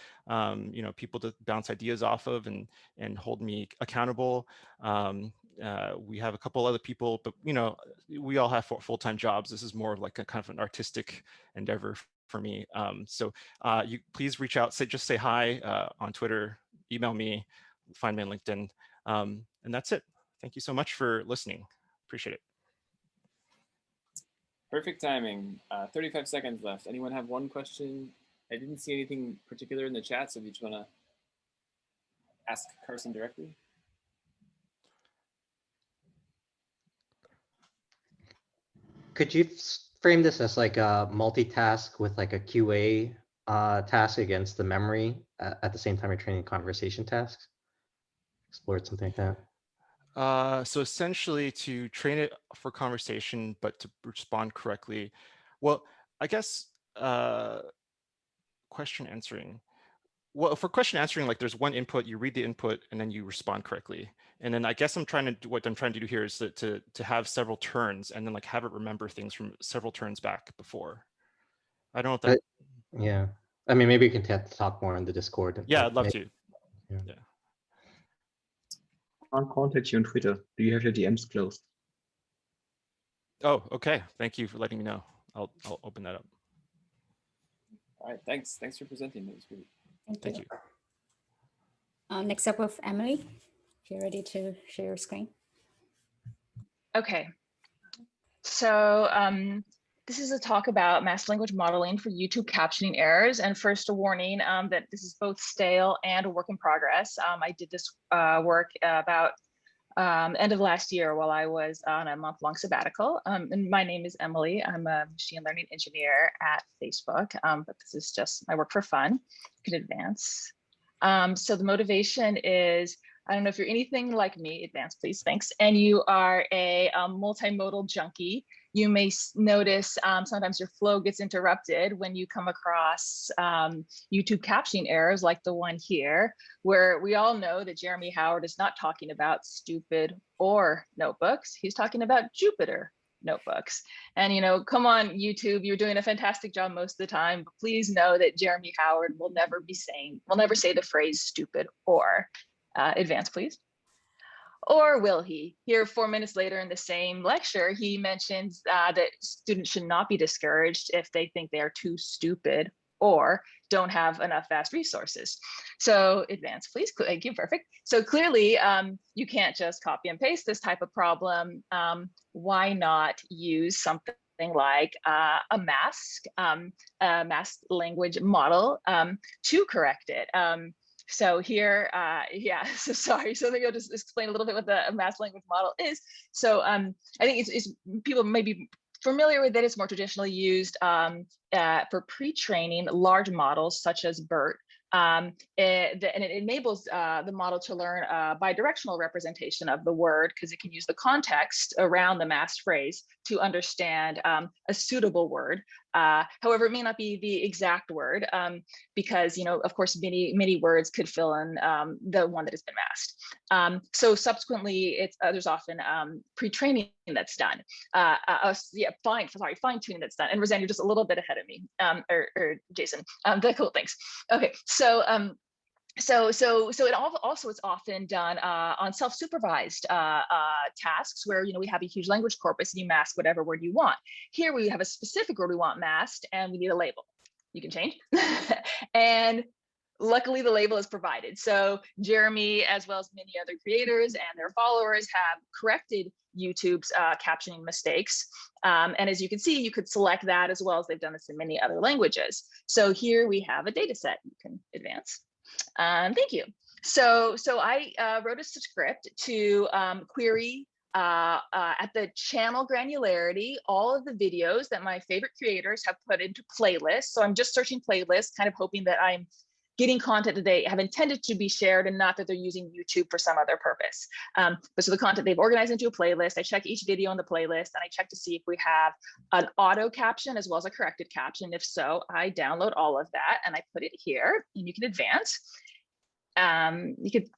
people to bounce ideas off of and hold me accountable. We have a couple other people, but we all have full-time jobs. This is more of like a kind of an artistic endeavor for me. So you please reach out, just say hi on Twitter, email me, find me on LinkedIn, and that's it. Thank you so much for listening. Appreciate it. Perfect timing. 35 seconds left. Anyone have one question? I didn't see anything particular in the chat, so if you just want to ask Carson directly. Could you frame this as like a multitask with like a QA task against the memory at the same time you're training conversation tasks? Explored something like that. So essentially to train it for conversation, but to respond correctly. Well, I guess question answering. Well, for question answering, like there's one input, you read the input and then you respond correctly. And then I guess what I'm trying to do here is to have several turns and then like have it remember things from several turns back before. I don't know if that. Yeah. I mean, maybe you can talk more on the Discord. Yeah, I'd love to. Yeah. Can't contact you on Twitter. Do you have your DMs closed? Oh, okay. Thank you for letting me know. I'll open that up. All right, thanks. Thanks for presenting. That was great. Thank you. Next up with Emily. If you're ready to share your screen. Okay. So this is a talk about mass language modeling for YouTube captioning errors. And first, a warning that this is both stale and a work in progress. I did this work about end of last year while I was on a month-long sabbatical. And my name is Emily. I'm a machine learning engineer at Facebook, but this is just my work for fun. You can advance. So the motivation is, I don't know if you're anything like me, advance please, thanks. And you are a multimodal junkie. You may notice sometimes your flow gets interrupted when you come across YouTube captioning errors like the one here, where we all know that Jeremy Howard is not talking about stupid or notebooks. He's talking about Jupyter notebooks. And come on, YouTube, you're doing a fantastic job most of the time, but please know that Jeremy Howard will never say the phrase stupid or. Advance, please. Or will he? Here, 4 minutes later in the same lecture, he mentions that students should not be discouraged if they think they are too stupid or don't have enough vast resources. So advance, please. Thank you, perfect. So clearly, you can't just copy and paste this type of problem. Why not use something like a mass language model to correct it? So here, so sorry. So maybe I'll just explain a little bit what the mass language model is. So I think it's people may be familiar with it. It's more traditionally used for pre-training large models such as BERT. And it enables the model to learn bidirectional representation of the word because it can use the context around the masked phrase to understand a suitable word However, it may not be the exact word because, of course, many words could fill in the one that has been masked. So subsequently, there's often pre-training that's done. Fine-tuning that's done. And Roseanne, you're just a little bit ahead of me, or Jason. Cool, thanks. Okay, so it also it's often done on self-supervised tasks where we have a huge language corpus and you mask whatever word you want. Here we have a specific word we want masked and we need a label. You can change. And luckily the label is provided. So Jeremy, as well as many other creators and their followers, have corrected YouTube's captioning mistakes. And as you can see, you could select that as well as they've done this in many other languages. So here we have a data set. You can advance. Thank you. So I wrote a script to query at the channel granularity all of the videos that my favorite creators have put into playlists. So I'm just searching playlists, kind of hoping that I'm getting content that they have intended to be shared and not that they're using YouTube for some other purpose. But so the content they've organized into a playlist, I check each video on the playlist and I check to see if we have an auto caption as well as a corrected caption. If so, I download all of that and I put it here and you can advance. You could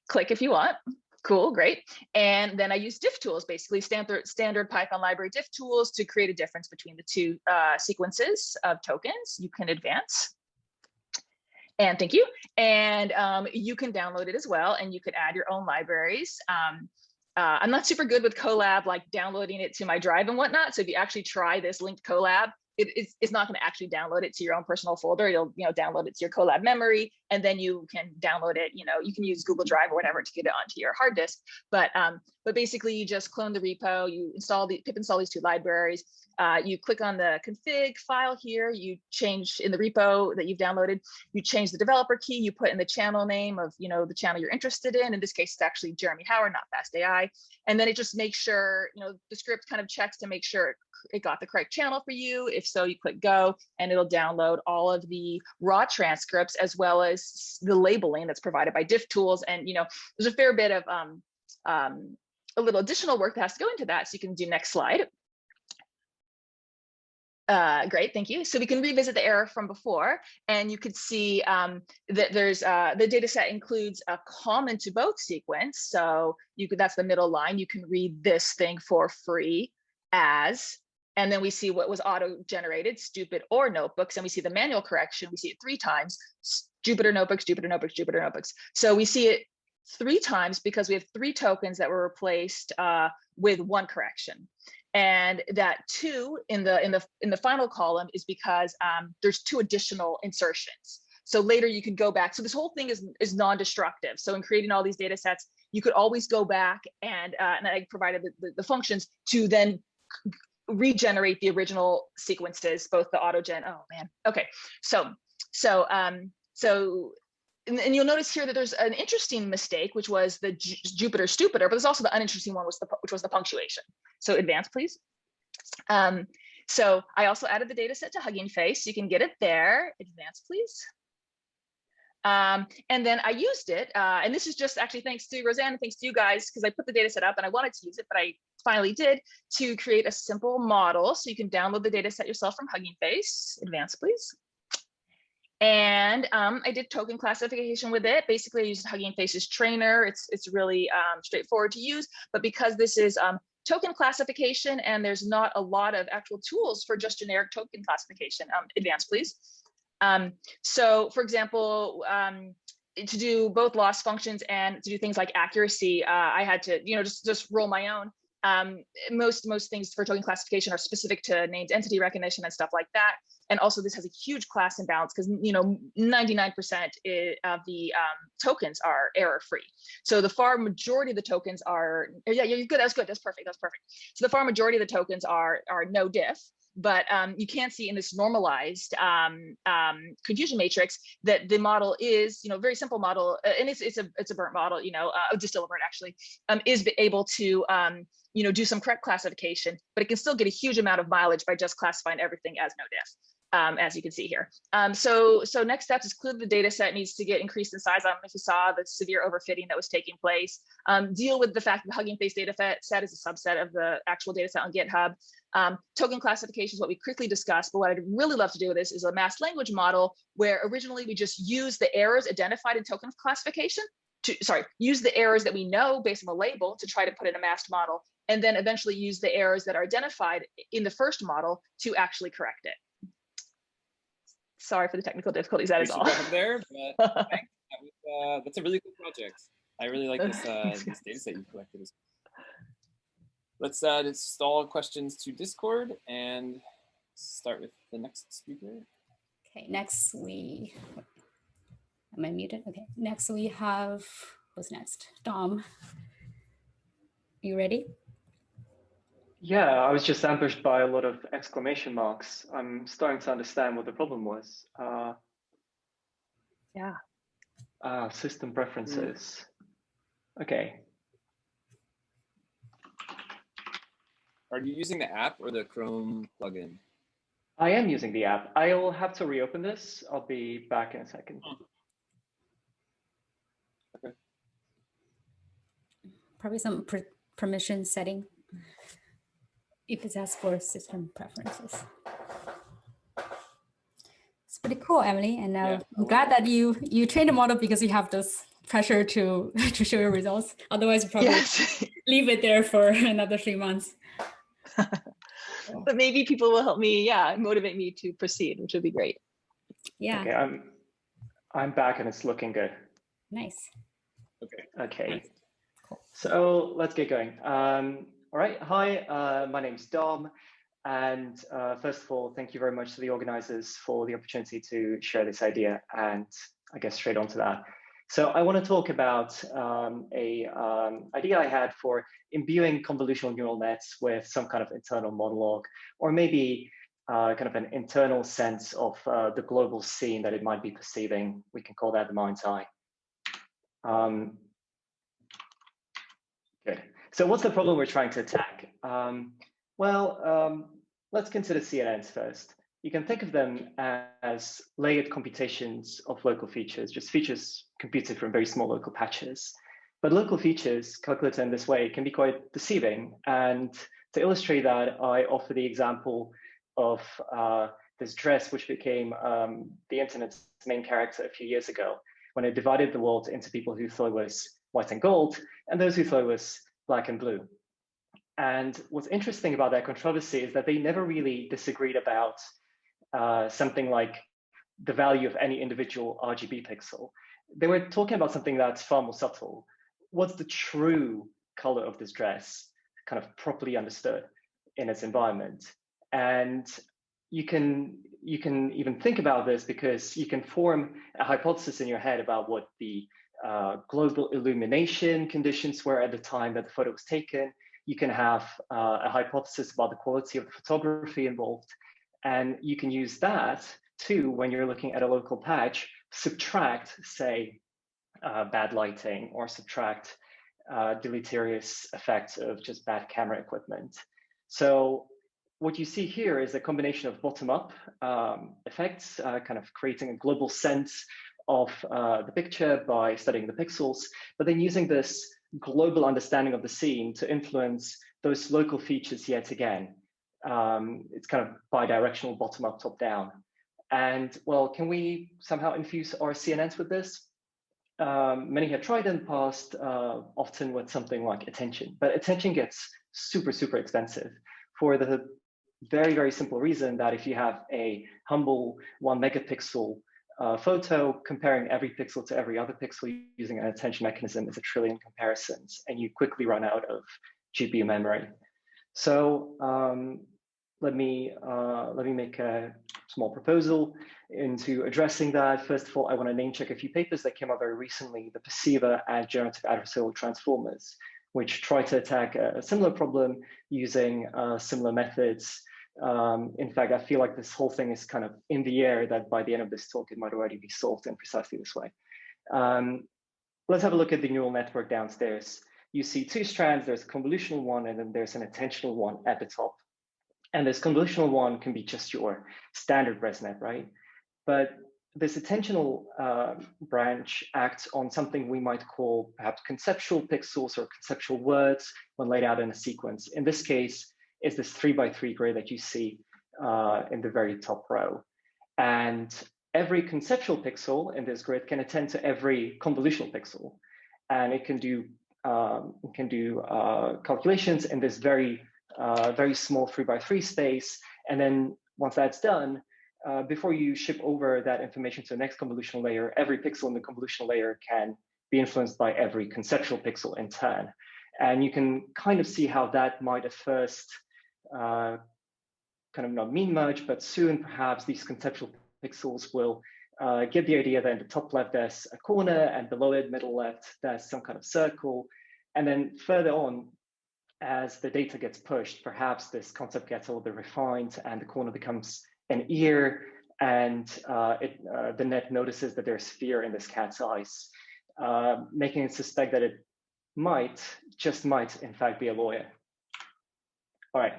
click if you want. Cool, great. And then I use diff tools, basically standard Python library diff tools to create a difference between the two sequences of tokens. You can advance. And thank you. And you can download it as well, and you could add your own libraries. I'm not super good with Colab, like downloading it to my drive and whatnot. So if you actually try this linked Colab, it's not going to actually download it to your own personal folder. It'll download it to your Colab memory, and then you can download it. You can use Google Drive or whatever to get it onto your hard disk. But basically, you just clone the repo. You pip install these two libraries. You click on the config file here. You change in the repo that you've downloaded. You change the developer key. You put in the channel name of the channel you're interested in. In this case, it's actually Jeremy Howard, not Fast AI. And then it just makes sure the script kind of checks to make sure it got the correct channel for you. If so, you click go, and it'll download all of the raw transcripts as well as the labeling that's provided by diff tools. And there's a fair bit of a little additional work that has to go into that. So you can do next slide. Great, thank you. So we can revisit the error from before, and you could see that there's the data set includes a common to both sequence. So that's the middle line. You can read this thing for free as, and then we see what was auto-generated, stupid or notebooks, and we see the manual correction. We see it 3 times, Jupyter notebooks, Jupyter notebooks, Jupyter notebooks. So we see it 3 times because we have 3 tokens that were replaced with 1 correction. And that 2 in the final column is because there's 2 additional insertions. So later you can go back. So this whole thing is non-destructive. So in creating all these data sets, you could always go back and I provided the functions to then regenerate the original sequences, both the autogen. Oh man. Okay. And you'll notice here that there's an interesting mistake, which was the Jupyter stupider, but there's also the uninteresting one, which was the punctuation. So advance, please. So I also added the data set to Hugging Face. You can get it there. Advance, please. And then I used it, and this is just actually thanks to Roseanne and thanks to you guys, because I put the data set up and I wanted to use it, but I finally did, to create a simple model. So you can download the data set yourself from Hugging Face. Advance, please. And I did token classification with it. Basically, I used Hugging Face's trainer. It's really straightforward to use, but because this is token classification and there's not a lot of actual tools for just generic token classification. Advance, please. So for example, to do both loss functions and to do things like accuracy, I had to, just roll my own. Most things for token classification are specific to named entity recognition and stuff like that. And also this has a huge class imbalance because 99% of the tokens are error-free. So the far majority of the tokens are, yeah, you're good, that's good, that's perfect. So the far majority of the tokens are no diff. But you can see in this normalized confusion matrix that the model is, very simple model, and it's a burnt model, a distilled burnt actually, is able to, do some correct classification, but it can still get a huge amount of mileage by just classifying everything as no diff, as you can see here. So next steps is clearly the data set needs to get increased in size. I don't know if you saw the severe overfitting that was taking place. Deal with the fact that the Hugging Face data set is a subset of the actual data set on GitHub. Token classification is what we quickly discussed, but what I'd really love to do with this is a masked language model where originally we just use the errors identified in token classification use the errors that we know based on the label to try to put in a masked model, and then eventually use the errors that are identified in the first model to actually correct it. Sorry for the technical difficulties, that is all. There, but thanks. That's a really cool project. I really like this, this data set you collected. Let's install questions to Discord and start with the next speaker. Okay, next am I muted? Okay, next we have, what's next? Dom. You ready? Yeah, I was just ambushed by a lot of exclamation marks. I'm starting to understand what the problem was. System preferences. Okay. Are you using the app or the Chrome plugin? I am using the app. I'll have to reopen this. I'll be back in a second. Okay. Probably some permission setting if it's asked for system preferences. It's pretty cool, Emily. And I'm glad that you trained a model because you have this pressure to show your results. Otherwise, you probably leave it there for another 3 months. But maybe people will help me, motivate me to proceed, which would be great. Yeah. Okay, I'm back and it's looking good. Nice. Okay. Nice. Cool. So let's get going. All right. Hi, my name's Dom. And first of all, thank you very much to the organizers for the opportunity to share this idea, and I guess straight on to that. So I want to talk about an idea I had for imbuing convolutional neural nets with some kind of internal monologue, or maybe kind of an internal sense of the global scene that it might be perceiving. We can call that the mind's eye. Good. So what's the problem we're trying to attack? Let's consider CNNs first. You can think of them as layered computations of local features, just features computed from very small local patches. But local features calculated in this way can be quite deceiving. And to illustrate that, I offer the example of this dress, which became the internet's main character a few years ago, when it divided the world into people who thought it was white and gold, and those who thought it was black and blue. And what's interesting about that controversy is that they never really disagreed about something like the value of any individual RGB pixel. They were talking about something that's far more subtle. What's the true color of this dress, kind of properly understood in its environment? And you can even think about this because you can form a hypothesis in your head about what the global illumination conditions were at the time that the photo was taken. You can have a hypothesis about the quality of the photography involved. And you can use that too when you're looking at a local patch, subtract, say, bad lighting, or subtract deleterious effects of just bad camera equipment. So what you see here is a combination of bottom-up effects, kind of creating a global sense of the picture by studying the pixels, but then using this global understanding of the scene to influence those local features yet again. It's kind of bi-directional, bottom-up, top-down. And well, can we somehow infuse our CNNs with this? Many have tried in the past, often with something like attention, but attention gets super, super expensive for the very, very simple reason that if you have a humble 1 megapixel photo, comparing every pixel to every other pixel using an attention mechanism is 1 trillion comparisons, and you quickly run out of GPU memory. So let me make a small proposal into addressing that. First of all, I want to name check a few papers that came out very recently, the perceiver and generative adversarial transformers, which try to attack a similar problem using similar methods. In fact, I feel like this whole thing is kind of in the air, that by the end of this talk, it might already be solved in precisely this way. Let's have a look at the neural network downstairs. You see 2 strands, there's a convolutional one, and then there's an attentional one at the top. And this convolutional one can be just your standard ResNet, right? But this attentional branch acts on something we might call perhaps conceptual pixels or conceptual words when laid out in a sequence. In this case, is this 3x3 grid that you see in the very top row. And every conceptual pixel in this grid can attend to every convolutional pixel. And it can do calculations in this very small 3x3 space. And then once that's done, before you ship over that information to the next convolutional layer, every pixel in the convolutional layer can be influenced by every conceptual pixel in turn. And you can kind of see how that might at first kind of not mean much, but soon perhaps these conceptual pixels will get the idea that in the top left there's a corner, and below it, middle left, there's some kind of circle. And then further on, as the data gets pushed, perhaps this concept gets a little bit refined and the corner becomes an ear, and the net notices that there's fear in this cat's eyes, making it suspect that it just might, in fact, be a lawyer. All right,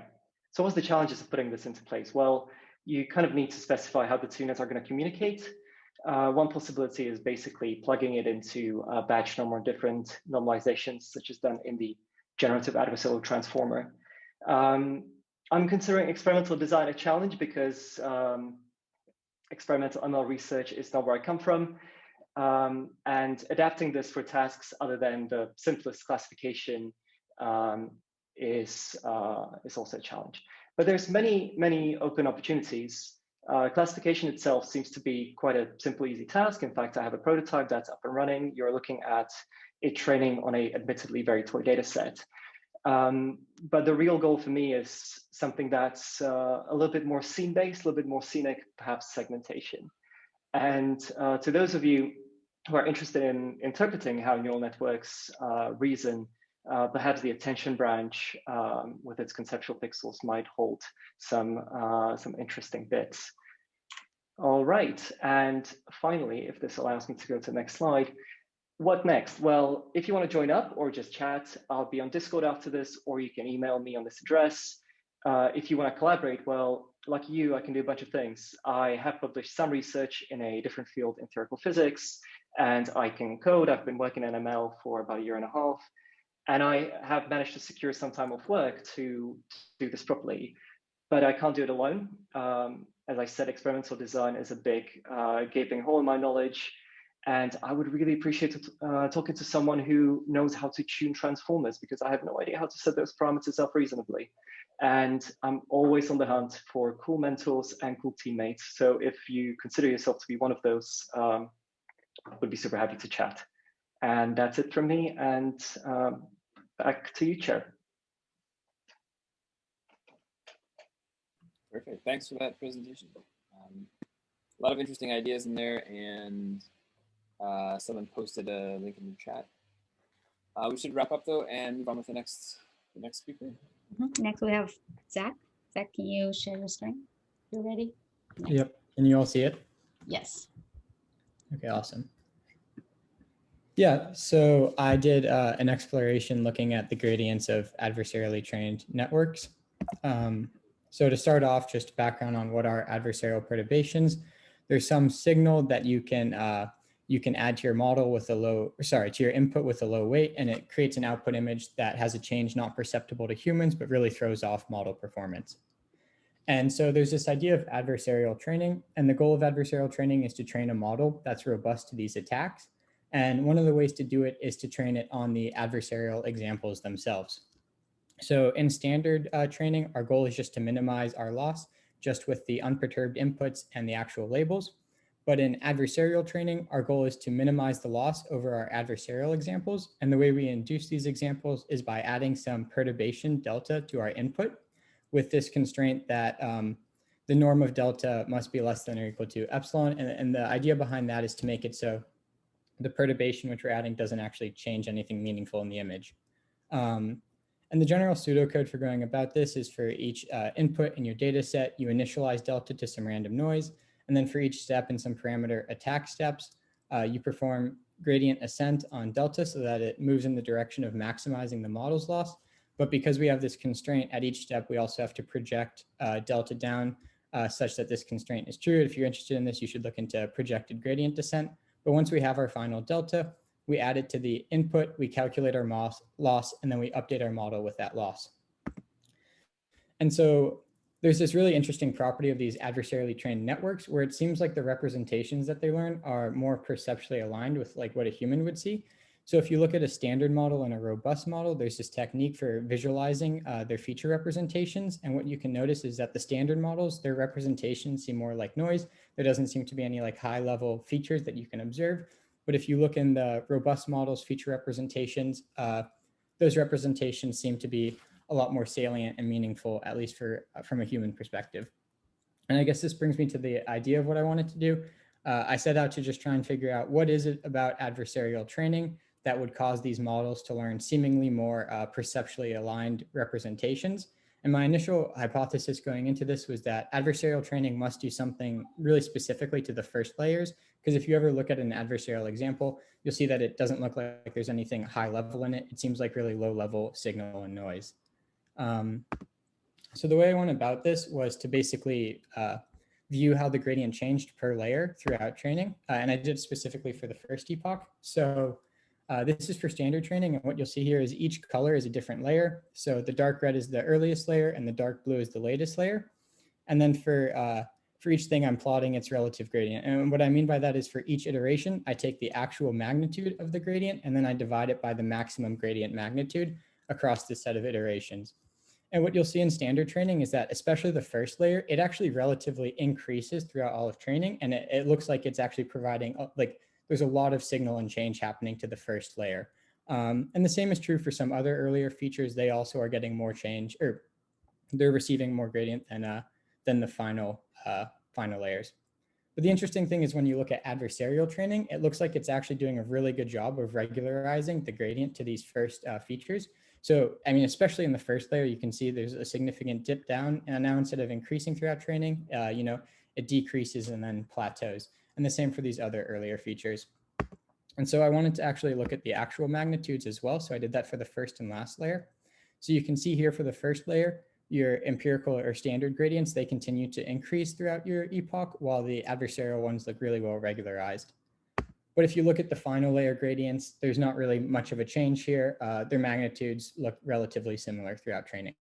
so what's the challenges of putting this into place? Well, you kind of need to specify how the two nets are going to communicate. One possibility is basically plugging it into a batch norm or different normalizations, such as done in the generative adversarial transformer. I'm considering experimental design a challenge because experimental ML research is not where I come from. And adapting this for tasks other than the simplest classification is also a challenge. But there's many open opportunities. Classification itself seems to be quite a simple, easy task. In fact, I have a prototype that's up and running. You're looking at it training on a admittedly very toy data set. But the real goal for me is something that's a little bit more scene-based, a little bit more scenic, perhaps segmentation. And to those of you who are interested in interpreting how neural networks reason, perhaps the attention branch with its conceptual pixels might hold some interesting bits. All right, and finally, if this allows me to go to the next slide, what next? Well, if you want to join up or just chat, I'll be on Discord after this, or you can email me on this address. If you want to collaborate, well, like you, I can do a bunch of things. I have published some research in a different field in theoretical physics, and I can code. I've been working in ML for about a year and a half, and I have managed to secure some time off work to do this properly. But I can't do it alone. As I said, experimental design is a big gaping hole in my knowledge. And I would really appreciate talking to someone who knows how to tune transformers, because I have no idea how to set those parameters up reasonably. And I'm always on the hunt for cool mentors and cool teammates. So if you consider yourself to be one of those, I would be super happy to chat. And that's it from me. And back to you, Chair. Perfect. Thanks for that presentation. A lot of interesting ideas in there, and someone posted a link in the chat. We should wrap up though and move on with the next speaker. Next we have Zach. Zach, can you share your screen? You ready? Okay. Yep. Can you all see it? Yes. Okay, awesome. Yeah, so I did an exploration looking at the gradients of adversarially trained networks. So to start off, just background on what are adversarial perturbations. There's some signal that you can add to your model with to your input with a low weight, and it creates an output image that has a change not perceptible to humans, but really throws off model performance. And so there's this idea of adversarial training, and the goal of adversarial training is to train a model that's robust to these attacks. And one of the ways to do it is to train it on the adversarial examples themselves. So in standard training, our goal is just to minimize our loss just with the unperturbed inputs and the actual labels. But in adversarial training, our goal is to minimize the loss over our adversarial examples. And the way we induce these examples is by adding some perturbation delta to our input, with this constraint that the norm of delta must be less than or equal to epsilon. And the idea behind that is to make it so the perturbation which we're adding doesn't actually change anything meaningful in the image. And the general pseudocode for going about this is for each input in your data set, you initialize delta to some random noise. And then for each step in some parameter attack steps, you perform gradient ascent on delta so that it moves in the direction of maximizing the model's loss. But because we have this constraint at each step, we also have to project delta down such that this constraint is true. If you're interested in this, you should look into projected gradient descent. But once we have our final delta, we add it to the input, we calculate our loss, and then we update our model with that loss. And so there's this really interesting property of these adversarially trained networks where it seems like the representations that they learn are more perceptually aligned with like what a human would see. So if you look at a standard model and a robust model, there's this technique for visualizing their feature representations. And what you can notice is that the standard models, their representations seem more like noise. There doesn't seem to be any like high level features that you can observe. But if you look in the robust models, feature representations, those representations seem to be a lot more salient and meaningful, at least from a human perspective. And I guess this brings me to the idea of what I wanted to do. I set out to just try and figure out what is it about adversarial training that would cause these models to learn seemingly more perceptually aligned representations. And my initial hypothesis going into this was that adversarial training must do something really specifically to the first layers, because if you ever look at an adversarial example, you'll see that it doesn't look like there's anything high level in it. It seems like really low level signal and noise. So the way I went about this was to basically view how the gradient changed per layer throughout training. And I did specifically for the first epoch. So this is for standard training. And what you'll see here is each color is a different layer. So the dark red is the earliest layer and the dark blue is the latest layer. And then for each thing I'm plotting its relative gradient. And what I mean by that is for each iteration, I take the actual magnitude of the gradient and then I divide it by the maximum gradient magnitude across this set of iterations. And what you'll see in standard training is that especially the first layer, it actually relatively increases throughout all of training. And it looks like it's actually providing, like there's a lot of signal and change happening to the first layer. And the same is true for some other earlier features. They also are getting more change, or they're receiving more gradient than the final layers. But the interesting thing is when you look at adversarial training, it looks like it's actually doing a really good job of regularizing the gradient to these first features. So, I mean, especially in the first layer, you can see there's a significant dip down. And now instead of increasing throughout training, it decreases and then plateaus. And the same for these other earlier features. And so I wanted to actually look at the actual magnitudes as well. So I did that for the first and last layer. So you can see here for the first layer, your empirical or standard gradients, they continue to increase throughout your epoch, while the adversarial ones look really well regularized. But if you look at the final layer gradients, there's not really much of a change here. Their magnitudes look relatively similar throughout training.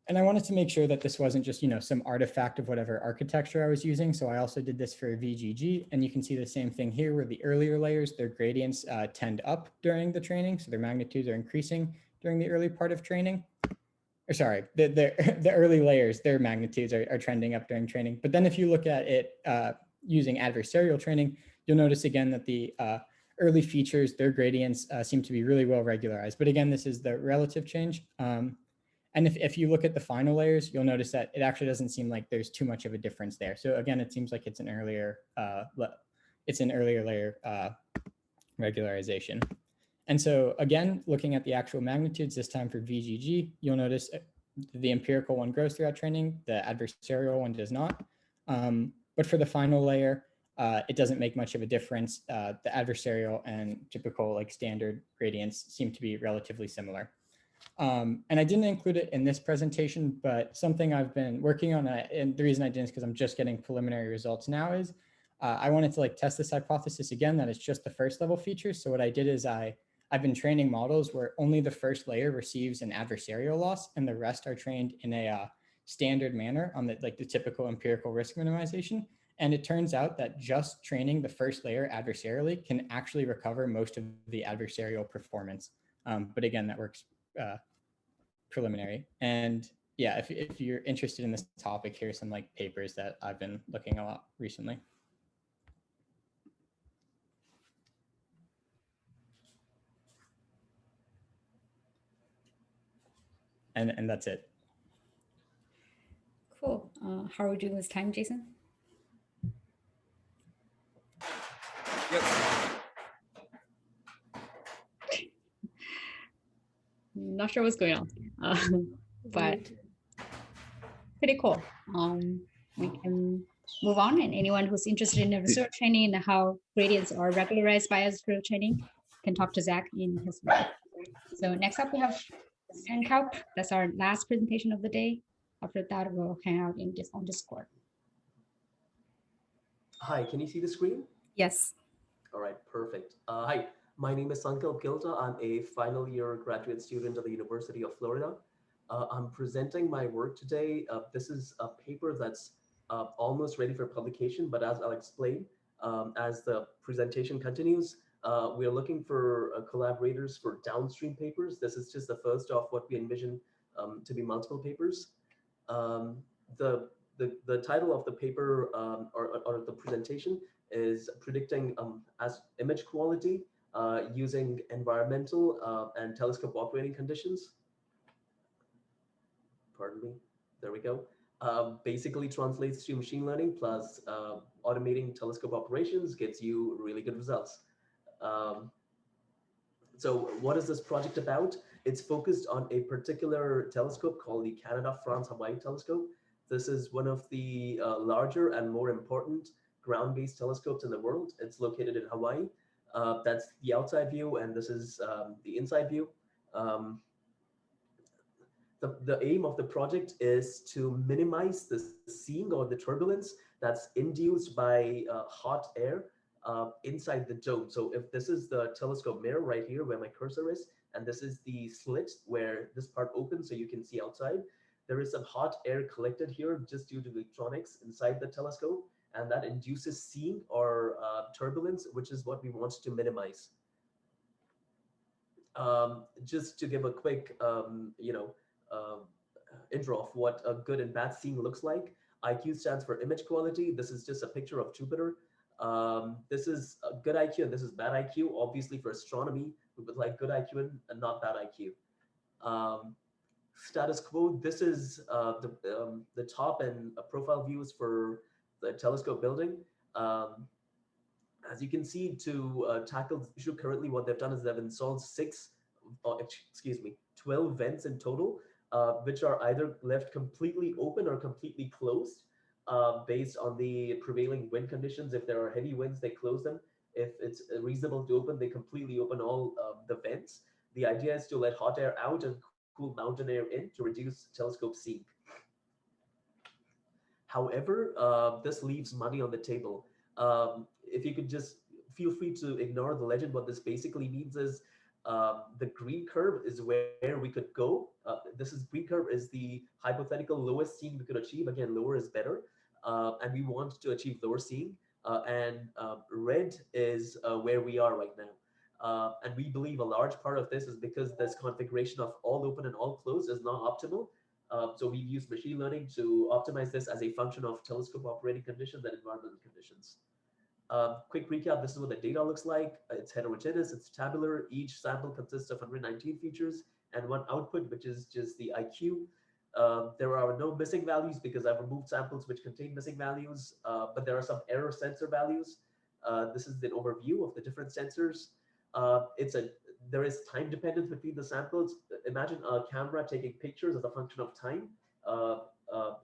And I wanted to make sure that this wasn't just, some artifact of whatever architecture I was using. So I also did this for VGG, and you can see the same thing here where the earlier layers, their gradients tend up during the training. So their magnitudes are increasing during the early part of training. Or sorry, the early layers, their magnitudes are trending up during training. But then if you look at it using adversarial training, you'll notice again that the early features, their gradients seem to be really well regularized. But again, this is the relative change. And if you look at the final layers, you'll notice that it actually doesn't seem like there's too much of a difference there. So again, it seems like it's an earlier layer regularization. And so again, looking at the actual magnitudes, this time for VGG, you'll notice the empirical one grows throughout training, the adversarial one does not. But for the final layer, it doesn't make much of a difference. The adversarial and typical like standard gradients seem to be relatively similar. And I didn't include it in this presentation, but something I've been working on, and the reason I didn't is because I'm just getting preliminary results now, is I wanted to test this hypothesis again, that it's just the first level features. So what I did is I've been training models where only the first layer receives an adversarial loss and the rest are trained in a standard manner on the typical empirical risk minimization. And it turns out that just training the first layer adversarially can actually recover most of the adversarial performance. But again, that works preliminary. And yeah, if you're interested in this topic, here's some papers that I've been looking a lot recently. And that's it. Cool. How are we doing with time, Jason? Yep. Not sure what's going on, but pretty cool. We can move on, and anyone who's interested in adversarial training and how gradients are regularized by adversarial training can talk to Zach in his work. So next up we have NCalc. That's our last presentation of the day. After that, we'll hang out on Discord. Hi, can you see the screen? Yes. All right, perfect. Hi, my name is Sankalp Gilda. I'm a final year graduate student at the University of Florida. I'm presenting my work today. This is a paper that's almost ready for publication, but as I'll explain, as the presentation continues, we are looking for collaborators for downstream papers. This is just the first of what we envision to be multiple papers. Um, the title of the paper or the presentation is predicting as image quality using environmental and telescope operating conditions. Pardon me. There we go. Basically translates to machine learning plus automating telescope operations gives you really good results. Um, so what is this project about? It's focused on a particular telescope called the Canada-France-Hawaii telescope. This is one of the larger and more important ground-based telescopes in the world. It's located in Hawaii. That's the outside view, and this is the inside view. The aim of the project is to minimize the seeing or the turbulence that's induced by hot air inside the dome. So if this is the telescope mirror right here where my cursor is, and this is the slit where this part opens so you can see outside, there is some hot air collected here just due to the electronics inside the telescope, and that induces seeing or turbulence, which is what we want to minimize. Just to give a quick, intro of what a good and bad seeing looks like. IQ stands for image quality. This is just a picture of Jupiter. This is a good IQ and this is bad IQ. Obviously for astronomy, we would like good IQ and not bad IQ. Status quo, this is the top and profile views for the telescope building. As you can see, to tackle the issue currently, what they've done is they've installed 12 vents in total, which are either left completely open or completely closed based on the prevailing wind conditions. If there are heavy winds, they close them. If it's reasonable to open, they completely open all the vents. The idea is to let hot air out and cool mountain air in to reduce telescope seeing. However, this leaves money on the table. If you could just feel free to ignore the legend, what this basically means is the green curve is where we could go. Green curve is the hypothetical lowest seeing we could achieve. Again, lower is better. And we want to achieve lower seeing. Red is where we are right now. And we believe a large part of this is because this configuration of all open and all closed is not optimal. So we've used machine learning to optimize this as a function of telescope operating conditions and environmental conditions. Quick recap, this is what the data looks like. It's heterogeneous, it's tabular. Each sample consists of 119 features and one output, which is just the IQ. There are no missing values because I've removed samples which contain missing values, but there are some error sensor values. This is the overview of the different sensors. There is time dependence between the samples. Imagine a camera taking pictures as a function of time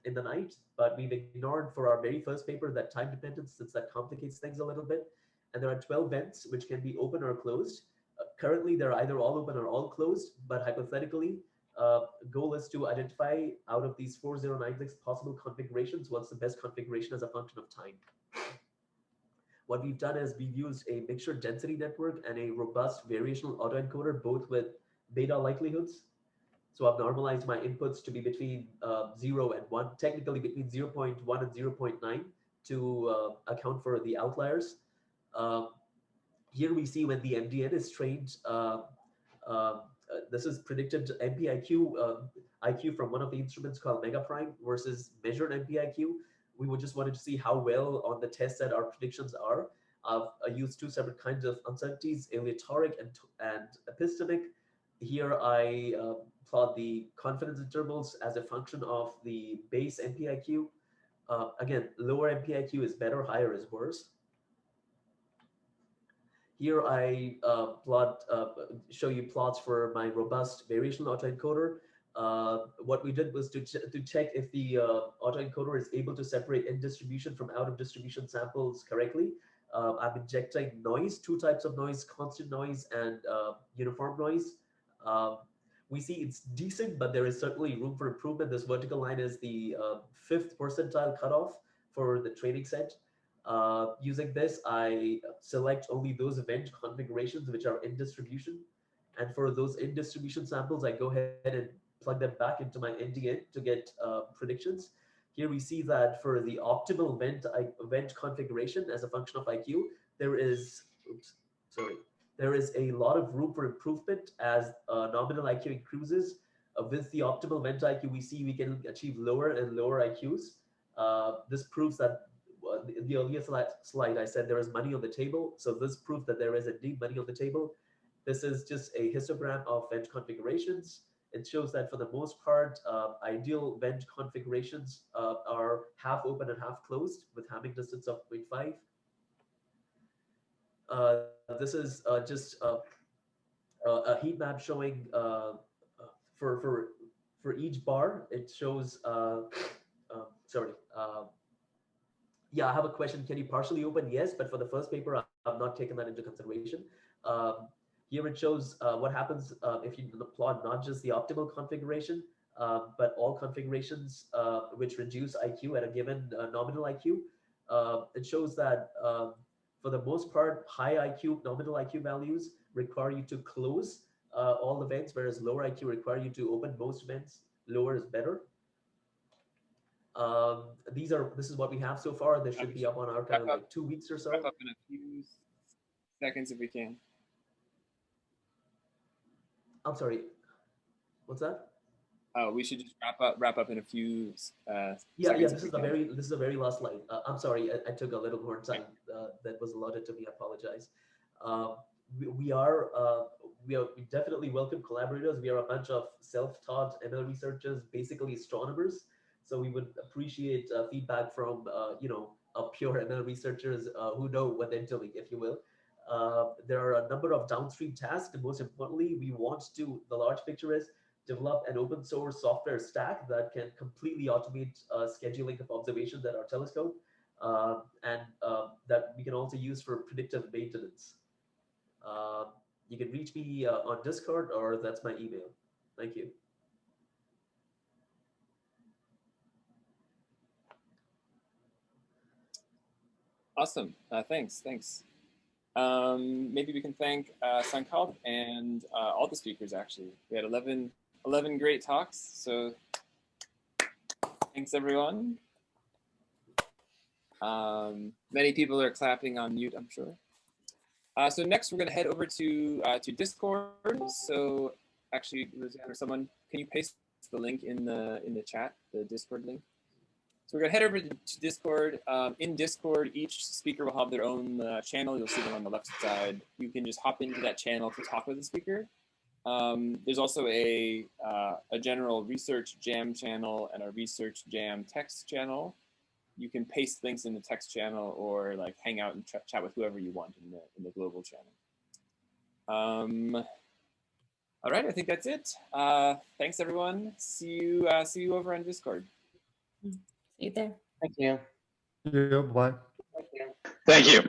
in the night, but we've ignored for our very first paper that time dependence, since that complicates things a little bit. And there are 12 vents which can be open or closed. Currently, they're either all open or all closed, but hypothetically, goal is to identify out of these 4096 possible configurations, what's the best configuration as a function of time. What we've done is we've used a mixture density network and a robust variational autoencoder, both with beta likelihoods. So I've normalized my inputs to be between 0 and 1, technically between 0.1 and 0.9 to account for the outliers. Here we see when the MDN is trained, this is predicted MPIQ, IQ from one of the instruments called MegaPrime versus measured MPIQ. We would just wanted to see how well on the test set our predictions are. I used two separate kinds of uncertainties, aleatoric and epistemic. Here I plot the confidence intervals as a function of the base MPIQ. Again, lower MPIQ is better, higher is worse. Here I show you plots for my robust variational autoencoder. What we did was to check if the autoencoder is able to separate in distribution from out of distribution samples correctly. I'm injecting noise, two types of noise, constant noise and uniform noise. We see it's decent, but there is certainly room for improvement. This vertical line is the 5th percentile cutoff for the training set. Using this, I select only those event configurations which are in distribution. And for those in distribution samples, I go ahead and plug them back into my NDN to get predictions. Here we see that for the optimal vent configuration as a function of IQ, there is, there is a lot of room for improvement as nominal IQ increases. With the optimal vent IQ, we see we can achieve lower and lower IQs. This proves that the earlier slide I said there is money on the table. So this proves that there is indeed money on the table. This is just a histogram of vent configurations. It shows that for the most part, ideal vent configurations are half open and half closed with Hamming distance of 0.5. This is just a heat map showing for each bar. It shows. Yeah, I have a question. Can you partially open? Yes, but for the first paper, I've not taken that into consideration. Here it shows what happens if you plot not just the optimal configuration, but all configurations which reduce IQ at a given nominal IQ. It shows that for the most part, high IQ, nominal IQ values require you to close all the vents, whereas lower IQ require you to open most vents. Lower is better. This is what we have so far. This should be up on our kind of like 2 weeks or so. Wrap up in a few seconds if we can. I'm sorry, what's that? Oh, we should just wrap up in a few yeah, this is the very last slide. I'm sorry, I took a little more time that was allotted to me. I apologize. We definitely welcome collaborators. We are a bunch of self-taught ML researchers, basically astronomers. So we would appreciate feedback from pure ML researchers who know what they're doing, if you will. There are a number of downstream tasks, and most importantly, we want to, the large picture is, develop an open source software stack that can completely automate scheduling of observations at our telescope, and that we can also use for predictive maintenance. You can reach me on Discord, or that's my email. Thank you. Awesome. Thanks. Maybe we can thank Sankalp and all the speakers, actually. We had 11 great talks, so thanks, everyone. Many people are clapping on mute, I'm sure. So next, we're going to head over to Discord. So actually, Roseanne or someone, can you paste the link in the chat, the Discord link? So we're going to head over to Discord. In Discord, each speaker will have their own channel. You'll see them on the left side. You can just hop into that channel to talk with the speaker. There's also a general research jam channel and a research jam text channel. You can paste links in the text channel or like hang out and chat with whoever you want in the global channel. All right, I think that's it. Thanks, everyone. See you over on Discord. See you there. Thank you. Yeah, bye. Thank you. Thank you.